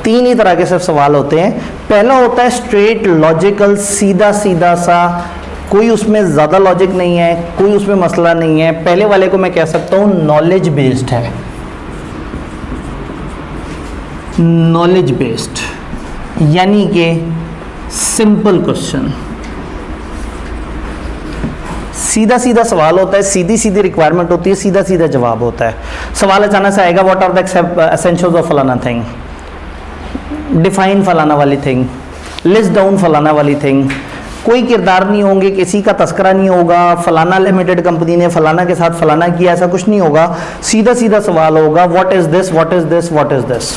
3 ही तरह के सिर्फ सवाल होते हैं। पहला होता है स्ट्रेट लॉजिकल, सीधा सीधा सा, कोई उसमें ज़्यादा लॉजिक नहीं है, कोई उसमें मसला नहीं है। पहले वाले को मैं कह सकता हूँ नॉलेज बेस्ड है, नॉलेज बेस्ड, यानी कि सिंपल क्वेश्चन, सीधा सीधा सवाल होता है, सीधी सीधी रिक्वायरमेंट होती है, सीधा सीधा जवाब होता है। सवाल अचानक से आएगा, what are the essentials of फलाना थिंग, डिफाइन फलाना वाली थिंग, लिस्ट डाउन फलाना वाली थिंग। कोई किरदार नहीं होंगे, किसी का तस्करा नहीं होगा, फलाना लिमिटेड कंपनी ने फलाना के साथ फलाना किया, ऐसा कुछ नहीं होगा। सीधा सीधा सवाल होगा, what is this, what is this, what is this.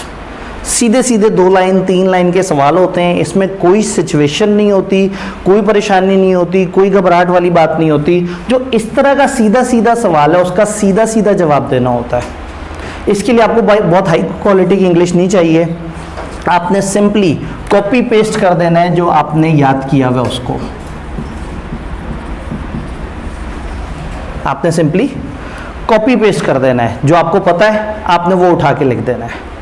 सीधे सीधे 2 लाइन 3 लाइन के सवाल होते हैं। इसमें कोई सिचुएशन नहीं होती, कोई परेशानी नहीं होती, कोई घबराहट वाली बात नहीं होती। जो इस तरह का सीधा सीधा सवाल है उसका सीधा सीधा जवाब देना होता है। इसके लिए आपको बहुत हाई क्वालिटी की इंग्लिश नहीं चाहिए, आपने सिंपली कॉपी पेस्ट कर देना है जो आपने याद किया हुआ उसको। आपने सिंपली कॉपी पेस्ट कर देना है, जो आपको पता है आपने वो उठा के लिख देना है।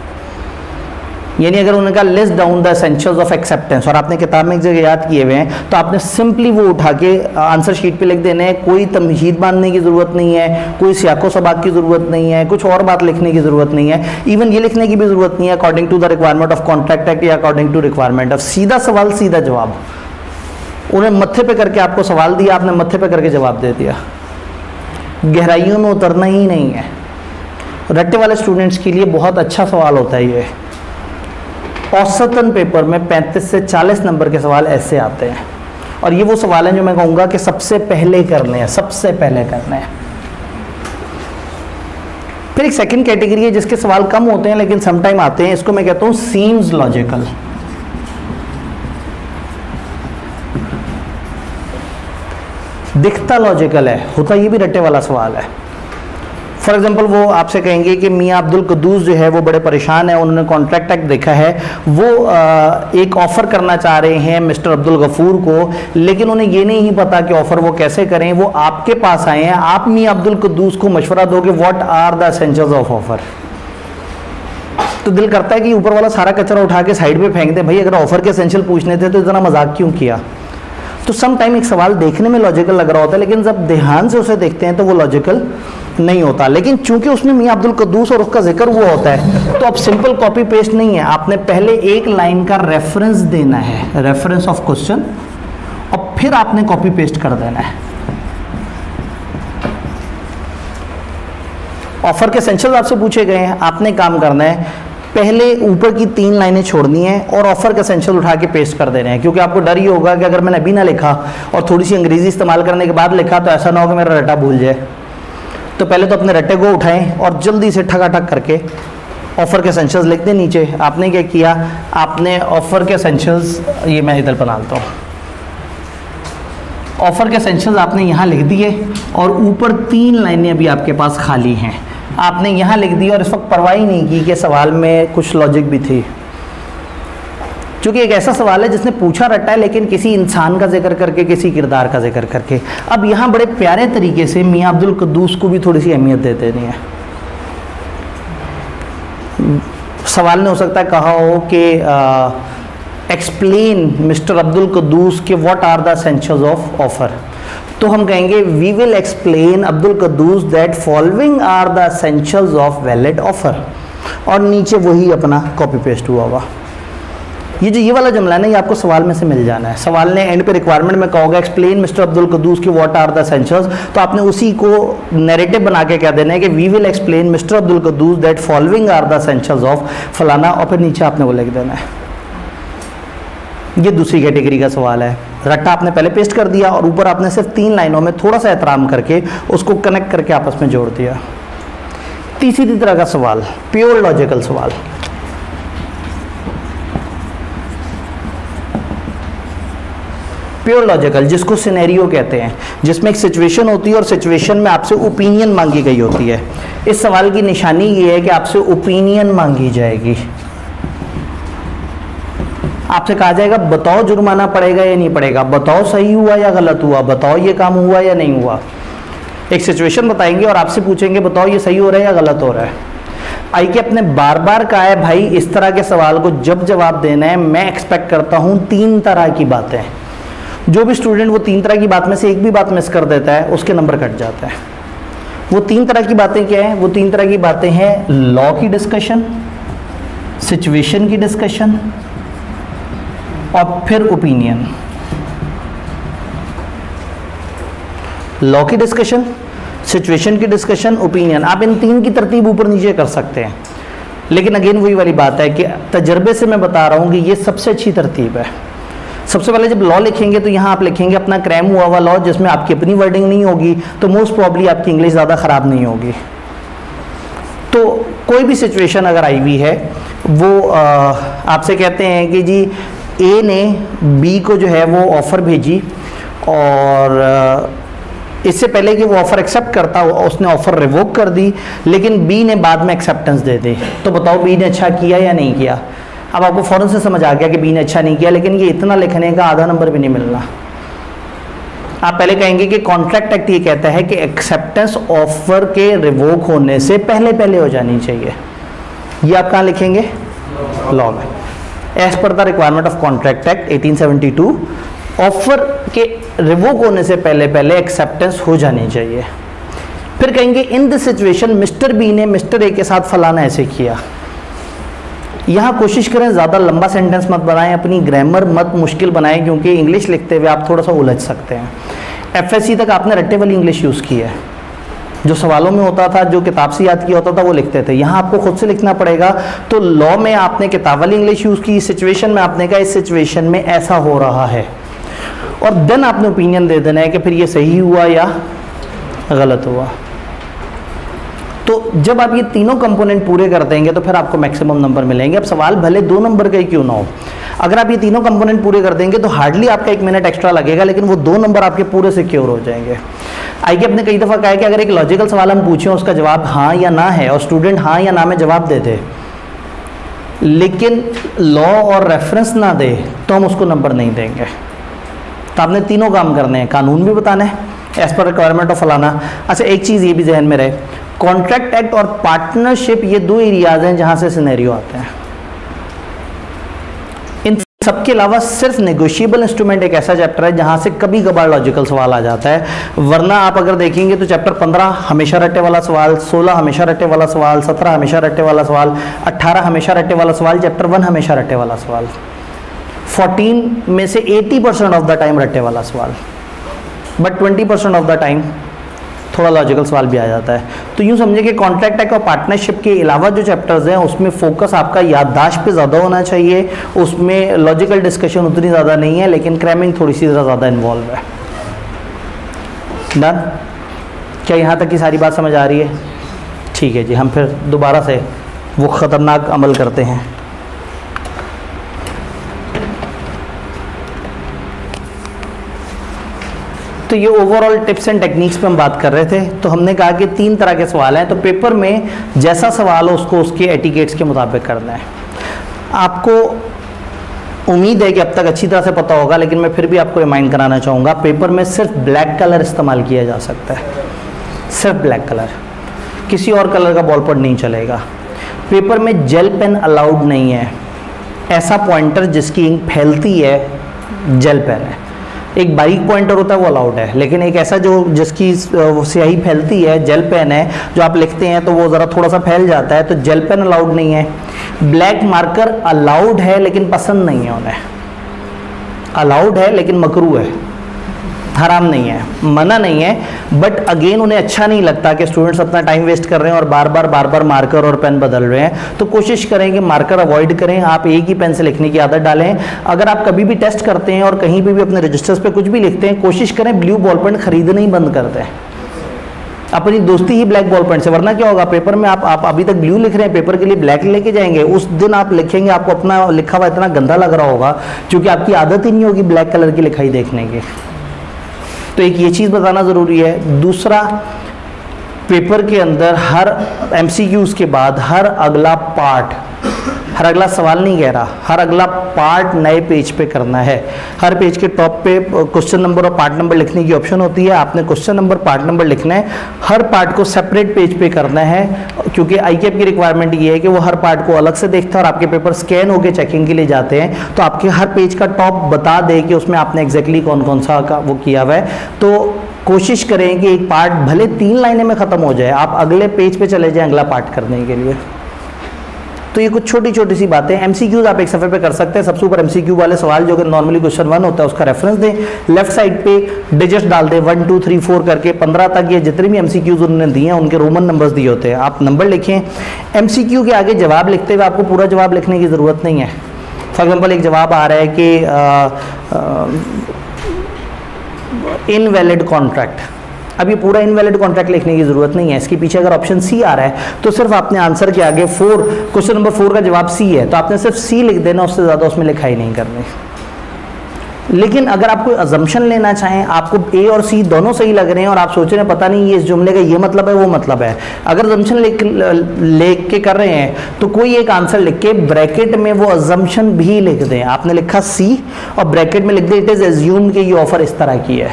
यानी अगर उन्होंने कहा list down the essentials of acceptance और आपने किताब में एक जगह याद किए हुए हैं, तो आपने सिंपली वो उठा के आंसर शीट पे लिख देने हैं। कोई तमहीद बांधने की ज़रूरत नहीं है, कोई सियाको सबाक की ज़रूरत नहीं है, कुछ और बात लिखने की ज़रूरत नहीं है, इवन ये लिखने की भी ज़रूरत नहीं है according to the requirement of contract act या अकॉर्डिंग टू रिक्वायरमेंट ऑफ। सीधा सवाल सीधा जवाब। उन्हें मत्थे पे करके आपको सवाल दिया, आपने मत्थे पे करके जवाब दे दिया, गहराइयों में उतरना ही नहीं है। रट्टे वाले स्टूडेंट्स के लिए बहुत अच्छा सवाल होता है ये। औसतन पेपर में 35 से 40 नंबर के सवाल ऐसे आते हैं, और ये वो सवाल हैं जो मैं कहूँगा कि सबसे पहले करने हैं, सबसे पहले करने हैं। फिर एक सेकंड कैटेगरी है जिसके सवाल कम होते हैं लेकिन समटाइम आते हैं, इसको मैं कहता हूँ सीम्स लॉजिकल। दिखता लॉजिकल है, होता ये भी रट्टे वाला सवाल है। फॉर एग्जाम्पल वो आपसे कहेंगे कि मियाँ अब्दुल कद्दूस जो है वो बड़े परेशान है, उन्होंने कॉन्ट्रैक्ट एक्ट देखा है, वो एक ऑफ़र करना चाह रहे हैं मिस्टर अब्दुल गफूर को, लेकिन उन्हें ये नहीं पता कि ऑफ़र वो कैसे करें। वो आपके पास आए हैं, आप मियाँ अब्दुल कद्दूस को मशवरा दोगे what are the essentials of offer. तो दिल करता है कि ऊपर वाला सारा कचरा उठा के साइड पे फेंक दे, भाई अगर ऑफ़र के एसेंशियल पूछने थे तो इतना मजाक क्यों किया। तो सम टाइम एक सवाल देखने में लॉजिकल लग रहा होता है, लेकिन जब ध्यान से उसे देखते हैं तो वो लॉजिकल नहीं होता। लेकिन चूंकि उसमें मियाँ अब्दुल कद्दूस और उसका जिक्र हुआ होता है, तो अब सिंपल कॉपी पेस्ट नहीं है, आपने पहले एक लाइन का रेफरेंस देना है, रेफरेंस ऑफ क्वेश्चन, और फिर आपने कॉपी पेस्ट कर देना है। ऑफर के एसेंशियल्स आपसे पूछे गए हैं, आपने काम करना है पहले ऊपर की 3 लाइनें छोड़नी है और ऑफर का एसेंशियल उठा के पेस्ट कर देने हैं, क्योंकि आपको डर ही होगा कि अगर मैंने अभी ना लिखा और थोड़ी सी अंग्रेजी इस्तेमाल करने के बाद लिखा तो ऐसा ना हो कि मेरा रट्टा भूल जाए। तो पहले तो अपने रट्टे को उठाएं और जल्दी से ठकाठक करके ऑफर के एसेंशियल्स लिख दें नीचे। आपने क्या किया, आपने ऑफर के एसेंशियल्स, ये मैं इधर बनाता हूँ, ऑफर के एसेंशियल्स आपने यहाँ लिख दिए और ऊपर 3 लाइनें अभी आपके पास खाली हैं, आपने यहाँ लिख दिया और इस वक्त परवाह ही नहीं की कि सवाल में कुछ लॉजिक भी थी। क्योंकि एक ऐसा सवाल है जिसने पूछा रटा है लेकिन किसी इंसान का जिक्र करके, किसी किरदार का जिक्र करके। अब यहाँ बड़े प्यारे तरीके से मियाँ अब्दुल कुद्दूस को भी थोड़ी सी अहमियत दे देनी है। सवाल ने हो सकता है कहा हो कि एक्सप्लेन मिस्टर अब्दुल कुद्दूस के what are the essentials of offer, तो हम कहेंगे we will explain Abdul Quddus that following are the essentials of valid offer, और नीचे वही अपना कॉपी पेस्ट हुआ हुआ। ये वाला जुमला है ना, ये आपको सवाल में से मिल जाना है। सवाल ने एंड पे रिक्वायरमेंट में कहोगे एक्सप्लेन मिस्टर अब्दुल कुद्दूस की व्हाट आर द एसेंशियल्स, तो आपने उसी को नैरेटिव बना के क्या देना है कि we will explain mister Abdul Quddus that following are the essentials of फलाना, और फिर नीचे आपने वो लिख देना है। ये दूसरी कैटेगरी का सवाल है। रट्टा आपने पहले पेस्ट कर दिया और ऊपर आपने सिर्फ 3 लाइनों में थोड़ा सा एहतराम करके उसको कनेक्ट करके आपस में जोड़ दिया। तीसरी तरह का सवाल, प्योर लॉजिकल सवाल। प्योर लॉजिकल, जिसको सिनेरियो कहते हैं, जिसमें एक सिचुएशन होती है और सिचुएशन में आपसे ओपिनियन मांगी गई होती है। इस सवाल की निशानी ये है कि आपसे ओपिनियन मांगी जाएगी। आपसे कहा जाएगा बताओ जुर्माना पड़ेगा या नहीं पड़ेगा, बताओ सही हुआ या गलत हुआ, बताओ ये काम हुआ या नहीं हुआ। एक सिचुएशन बताएंगे और आपसे पूछेंगे बताओ ये सही हो रहा है या गलत हो रहा है। आई के अपने बार बार कहा है भाई इस तरह के सवाल को जब जवाब देना है मैं एक्सपेक्ट करता हूँ 3 तरह की बातें। जो भी स्टूडेंट वो 3 तरह की बात में से एक भी बात मिस कर देता है उसके नंबर कट जाता है। वो 3 तरह की बातें क्या है? वो 3 तरह की बातें हैं लॉ की डिस्कशन, सिचुएशन की डिस्कशन और फिर ओपिनियन। लॉ की डिस्कशन, सिचुएशन की डिस्कशन, ओपिनियन। आप इन 3 की तरतीब ऊपर नीचे कर सकते हैं, लेकिन अगेन वही वाली बात है कि तजर्बे से मैं बता रहा हूं कि ये सबसे अच्छी तरतीब है। सबसे पहले जब लॉ लिखेंगे तो यहाँ आप लिखेंगे अपना क्रैम हुआ हुआ लॉ, जिसमें आपकी अपनी वर्डिंग नहीं होगी, तो मोस्ट प्रॉब्ली आपकी इंग्लिश ज़्यादा ख़राब नहीं होगी। तो कोई भी सिचुएशन अगर आई हुई है, वो आपसे कहते हैं कि जी ए ने बी को जो है वो ऑफ़र भेजी और इससे पहले कि वो ऑफ़र एक्सेप्ट करता उसने ऑफ़र रिवोक कर दी, लेकिन बी ने बाद में एक्सेप्टेंस दे दी। तो बताओ बी ने अच्छा किया या नहीं किया? अब आपको फ़ौरन से समझ आ गया कि बी ने अच्छा नहीं किया, लेकिन ये इतना लिखने का आधा नंबर भी नहीं मिलना। आप पहले कहेंगे कि कॉन्ट्रैक्ट एक्ट ये कहता है कि एक्सेप्टेंस ऑफर के रिवोक होने से पहले पहले हो जानी चाहिए। ये आप कहाँ लिखेंगे? लॉ में। एज पर the requirement of contract act 1872 offer के रिवोक होने से पहले पहले एक्सेप्टेंस हो जानी चाहिए। फिर कहेंगे in this situation mister B ने मिस्टर ए के साथ फलाना ऐसे किया। यहाँ कोशिश करें ज़्यादा लंबा सेंटेंस मत बनाएं, अपनी ग्रामर मत मुश्किल बनाएं, क्योंकि इंग्लिश लिखते हुए आप थोड़ा सा उलझ सकते हैं। एफएससी तक आपने रट्टे वाली इंग्लिश यूज़ की है, जो सवालों में होता था, जो किताब से याद किया होता था वो लिखते थे। यहाँ आपको खुद से लिखना पड़ेगा। तो लॉ में आपने किताब वाली इंग्लिश यूज़ की, सिचुएशन में आपने कहा इस सिचुएशन में ऐसा हो रहा है, और देन आपने ओपिनियन दे देना है कि फिर ये सही हुआ या गलत हुआ। तो जब आप ये तीनों कंपोनेंट पूरे कर देंगे तो फिर आपको मैक्सिमम नंबर मिलेंगे। अब सवाल भले 2 नंबर का ही क्यों ना हो, अगर आप ये तीनों कंपोनेंट पूरे कर देंगे तो हार्डली आपका 1 मिनट एक्स्ट्रा लगेगा, लेकिन वो 2 नंबर आपके पूरे सिक्योर हो जाएंगे। आइए, अपने कई दफ़ा कहा है कि अगर एक लॉजिकल सवाल हम पूछें उसका जवाब हाँ या ना है और स्टूडेंट हाँ या ना में जवाब दे दे, लेकिन लॉ और रेफरेंस ना दे, तो हम उसको नंबर नहीं देंगे। तो आपने तीनों काम करने हैं, कानून भी बताना है एज पर रिक्वायरमेंट ऑफ फलाना। अच्छा, एक चीज़ ये भी जहन में रहे, कॉन्ट्रैक्ट एक्ट और पार्टनरशिप ये 2 एरियाज हैं जहां से सिनेरियो आते हैं। इन सबके अलावा सिर्फ नेगोशिएबल इंस्ट्रूमेंट एक ऐसा चैप्टर है जहां से कभी कभार लॉजिकल सवाल आ जाता है, वरना आप अगर देखेंगे तो चैप्टर 15 हमेशा रट्टे वाला सवाल, 16 हमेशा रट्टे वाला सवाल, 17 हमेशा रट्टे वाला सवाल, 18 हमेशा रट्टे वाला सवाल, चैप्टर 1 हमेशा रट्टे वाला सवाल, 14 में से 80% ऑफ द टाइम रट्टे वाला सवाल, बट 20% ऑफ द टाइम थोड़ा लॉजिकल सवाल भी आ जाता है। तो यूँ समझिए कि कॉन्ट्रैक्ट एक्ट और पार्टनरशिप के अलावा जो चैप्टर्स हैं उसमें फोकस आपका याददाश्त पे ज़्यादा होना चाहिए, उसमें लॉजिकल डिस्कशन उतनी ज़्यादा नहीं है, लेकिन क्रैमिंग थोड़ी सी ज़्यादा इन्वॉल्व है। डन? क्या यहाँ तक की सारी बात समझ आ रही है? ठीक है जी, हम फिर दोबारा से वो ख़तरनाक अमल करते हैं। तो ये ओवरऑल टिप्स एंड टेक्निक्स पे हम बात कर रहे थे। तो हमने कहा कि 3 तरह के सवाल हैं, तो पेपर में जैसा सवाल हो उसको उसके एटिकेट्स के मुताबिक करना है। आपको उम्मीद है कि अब तक अच्छी तरह से पता होगा, लेकिन मैं फिर भी आपको रिमाइंड कराना चाहूँगा, पेपर में सिर्फ ब्लैक कलर इस्तेमाल किया जा सकता है, सिर्फ ब्लैक कलर, किसी और कलर का बॉल पॉइंट नहीं चलेगा। पेपर में जेल पेन अलाउड नहीं है, ऐसा पॉइंटर जिसकी इंक फैलती है जेल पेन है। एक बारीक पॉइंटर होता है वो अलाउड है, लेकिन एक ऐसा जो जिसकी स्याही फैलती है जेल पेन है, जो आप लिखते हैं तो वो ज़रा थोड़ा सा फैल जाता है, तो जेल पेन अलाउड नहीं है। ब्लैक मार्कर अलाउड है लेकिन पसंद नहीं है उन्हें, अलाउड है लेकिन मकरू है, हराम नहीं है, मना नहीं है, बट अगेन उन्हें अच्छा नहीं लगता कि स्टूडेंट्स अपना टाइम वेस्ट कर रहे हैं और बार बार मार्कर और पेन बदल रहे हैं। तो कोशिश करें कि मार्कर अवॉइड करें, आप एक ही पेन से लिखने की आदत डालें। अगर आप कभी भी टेस्ट करते हैं और कहीं पे भी अपने रजिस्टर्स पे कुछ भी लिखते हैं, कोशिश करें ब्लू बॉल पेन खरीदना ही बंद कर दें, अपनी दोस्ती ही ब्लैक बॉल पेन से। वरना क्या होगा, पेपर में आप अभी तक ब्लू लिख रहे हैं, पेपर के लिए ब्लैक लेके जाएंगे, उस दिन आप लिखेंगे आपको अपना लिखा हुआ इतना गंदा लग रहा होगा क्योंकि आपकी आदत ही नहीं होगी ब्लैक कलर की लिखाई देखने की। तो एक ये चीज़ बताना ज़रूरी है। दूसरा, पेपर के अंदर हर एमसीक्यूज़ के बाद हर अगला पार्ट, हर अगला सवाल नहीं कह रहा, हर अगला पार्ट नए पेज पे करना है। हर पेज के टॉप पे क्वेश्चन नंबर और पार्ट नंबर लिखने की ऑप्शन होती है, आपने क्वेश्चन नंबर पार्ट नंबर लिखना है, हर पार्ट को सेपरेट पेज पे करना है, क्योंकि आईकेएप की रिक्वायरमेंट ये है कि वो हर पार्ट को अलग से देखता है और आपके पेपर स्कैन होकर चेकिंग के लिए जाते हैं तो आपके हर पेज का टॉप बता दे कि उसमें आपने एग्जैक्टली कौन कौन सा का वो किया हुआ है। तो कोशिश करें कि एक पार्ट भले 3 लाइनें में ख़त्म हो जाए, आप अगले पेज पे चले जाएं अगला पार्ट करने के लिए। तो ये कुछ छोटी छोटी सी बातें। एमसीक्यूज आप एक सफ़े पे कर सकते हैं। सबसे ऊपर एमसीक्यू वाले सवाल जो कि नॉर्मली क्वेश्चन 1 होता है उसका रेफरेंस दें, लेफ्ट साइड पे डिजिट्स डाल दें 1 2 3 4 करके 15 तक। ये जितने भी एमसीक्यूज उन्होंने दिए हैं उनके रोमन नंबर्स दिए होते हैं, आप नंबर लिखें। एमसीक्यू के आगे जवाब लिखते हुए आपको पूरा जवाब लिखने की ज़रूरत नहीं है। फॉर एग्जाम्पल एक जवाब आ रहा है कि इनवैलिड कॉन्ट्रैक्ट, अब ये पूरा इनवैलिड कॉन्ट्रैक्ट लिखने की जरूरत नहीं है, इसके पीछे अगर ऑप्शन सी आ रहा है तो सिर्फ आपने आंसर के आगे क्वेश्चन नंबर 4 का जवाब सी है तो आपने सिर्फ सी लिख देना, उससे ज़्यादा उसमें लिखाई नहीं करनी। लेकिन अगर आप कोई अजम्पशन लेना चाहें, आपको ए और सी दोनों सही लग रहे हैं और आप सोच रहे हैं पता नहीं ये इस जुमले का ये मतलब है वो मतलब है, अगर अजम्पशन लिख के कर रहे हैं तो कोई एक आंसर लिख के ब्रैकेट में वो अजम्पशन भी लिख दें। आपने लिखा सी और ब्रैकेट में लिख दें इट इज़ एज्यूम्ड कि ये ऑफर इस तरह की है।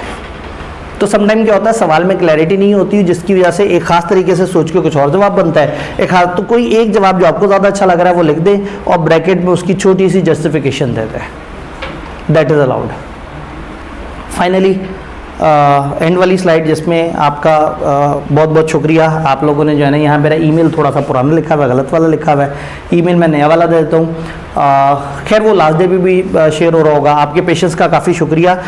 तो समटाइम क्या होता है, सवाल में क्लैरिटी नहीं होती जिसकी वजह से एक खास तरीके से सोच के कुछ और जवाब बनता है। तो कोई एक जवाब जो आपको ज़्यादा अच्छा लग रहा है वो लिख दें और ब्रैकेट में उसकी छोटी सी जस्टिफिकेशन दे दें, that is allowed. Finally and वाली स्लाइड जिसमें आपका बहुत बहुत शुक्रिया, आप लोगों ने जो है ना, यहाँ मेरा ईमेल थोड़ा सा पुराना लिखा हुआ है, गलत वाला लिखा हुआ है, ईमेल मैं नया वाला दे देता हूँ। खैर वो लास्ट डे पे भी शेयर हो रहा होगा। आपके पेशेंस का काफ़ी शुक्रिया।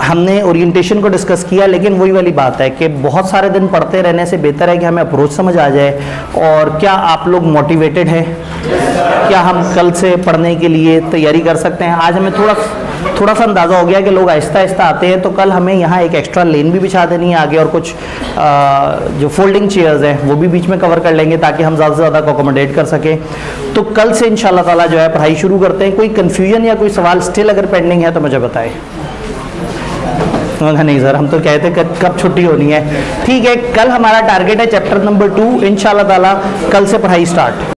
हमने ओरिएंटेशन को डिस्कस किया, लेकिन वही वाली बात है कि बहुत सारे दिन पढ़ते रहने से बेहतर है कि हमें अप्रोच समझ आ जाए। और क्या आप लोग मोटिवेटेड हैं? क्या हम कल से पढ़ने के लिए तैयारी कर सकते हैं? आज हमें थोड़ा सा अंदाज़ा हो गया कि लोग आहिस्ता आहिस्ता आते हैं, तो कल हमें यहाँ एक एक्स्ट्रा लेन भी बिछा देनी है आगे और कुछ जो फोल्डिंग चेयर्स हैं वो भी बीच में कवर कर लेंगे ताकि हम ज़्यादा से ज़्यादा को अकोमोडेट कर सकें। तो कल से इंशाल्लाह ताला जो है पढ़ाई शुरू करते हैं। कोई कन्फ्यूजन या कोई सवाल स्टिल अगर पेंडिंग है तो मुझे बताएं। नहीं सर, हम तो कहते कब छुट्टी होनी है। ठीक है, कल हमारा टारगेट है चैप्टर नंबर 2, इंशाल्लाह ताला कल से पढ़ाई स्टार्ट।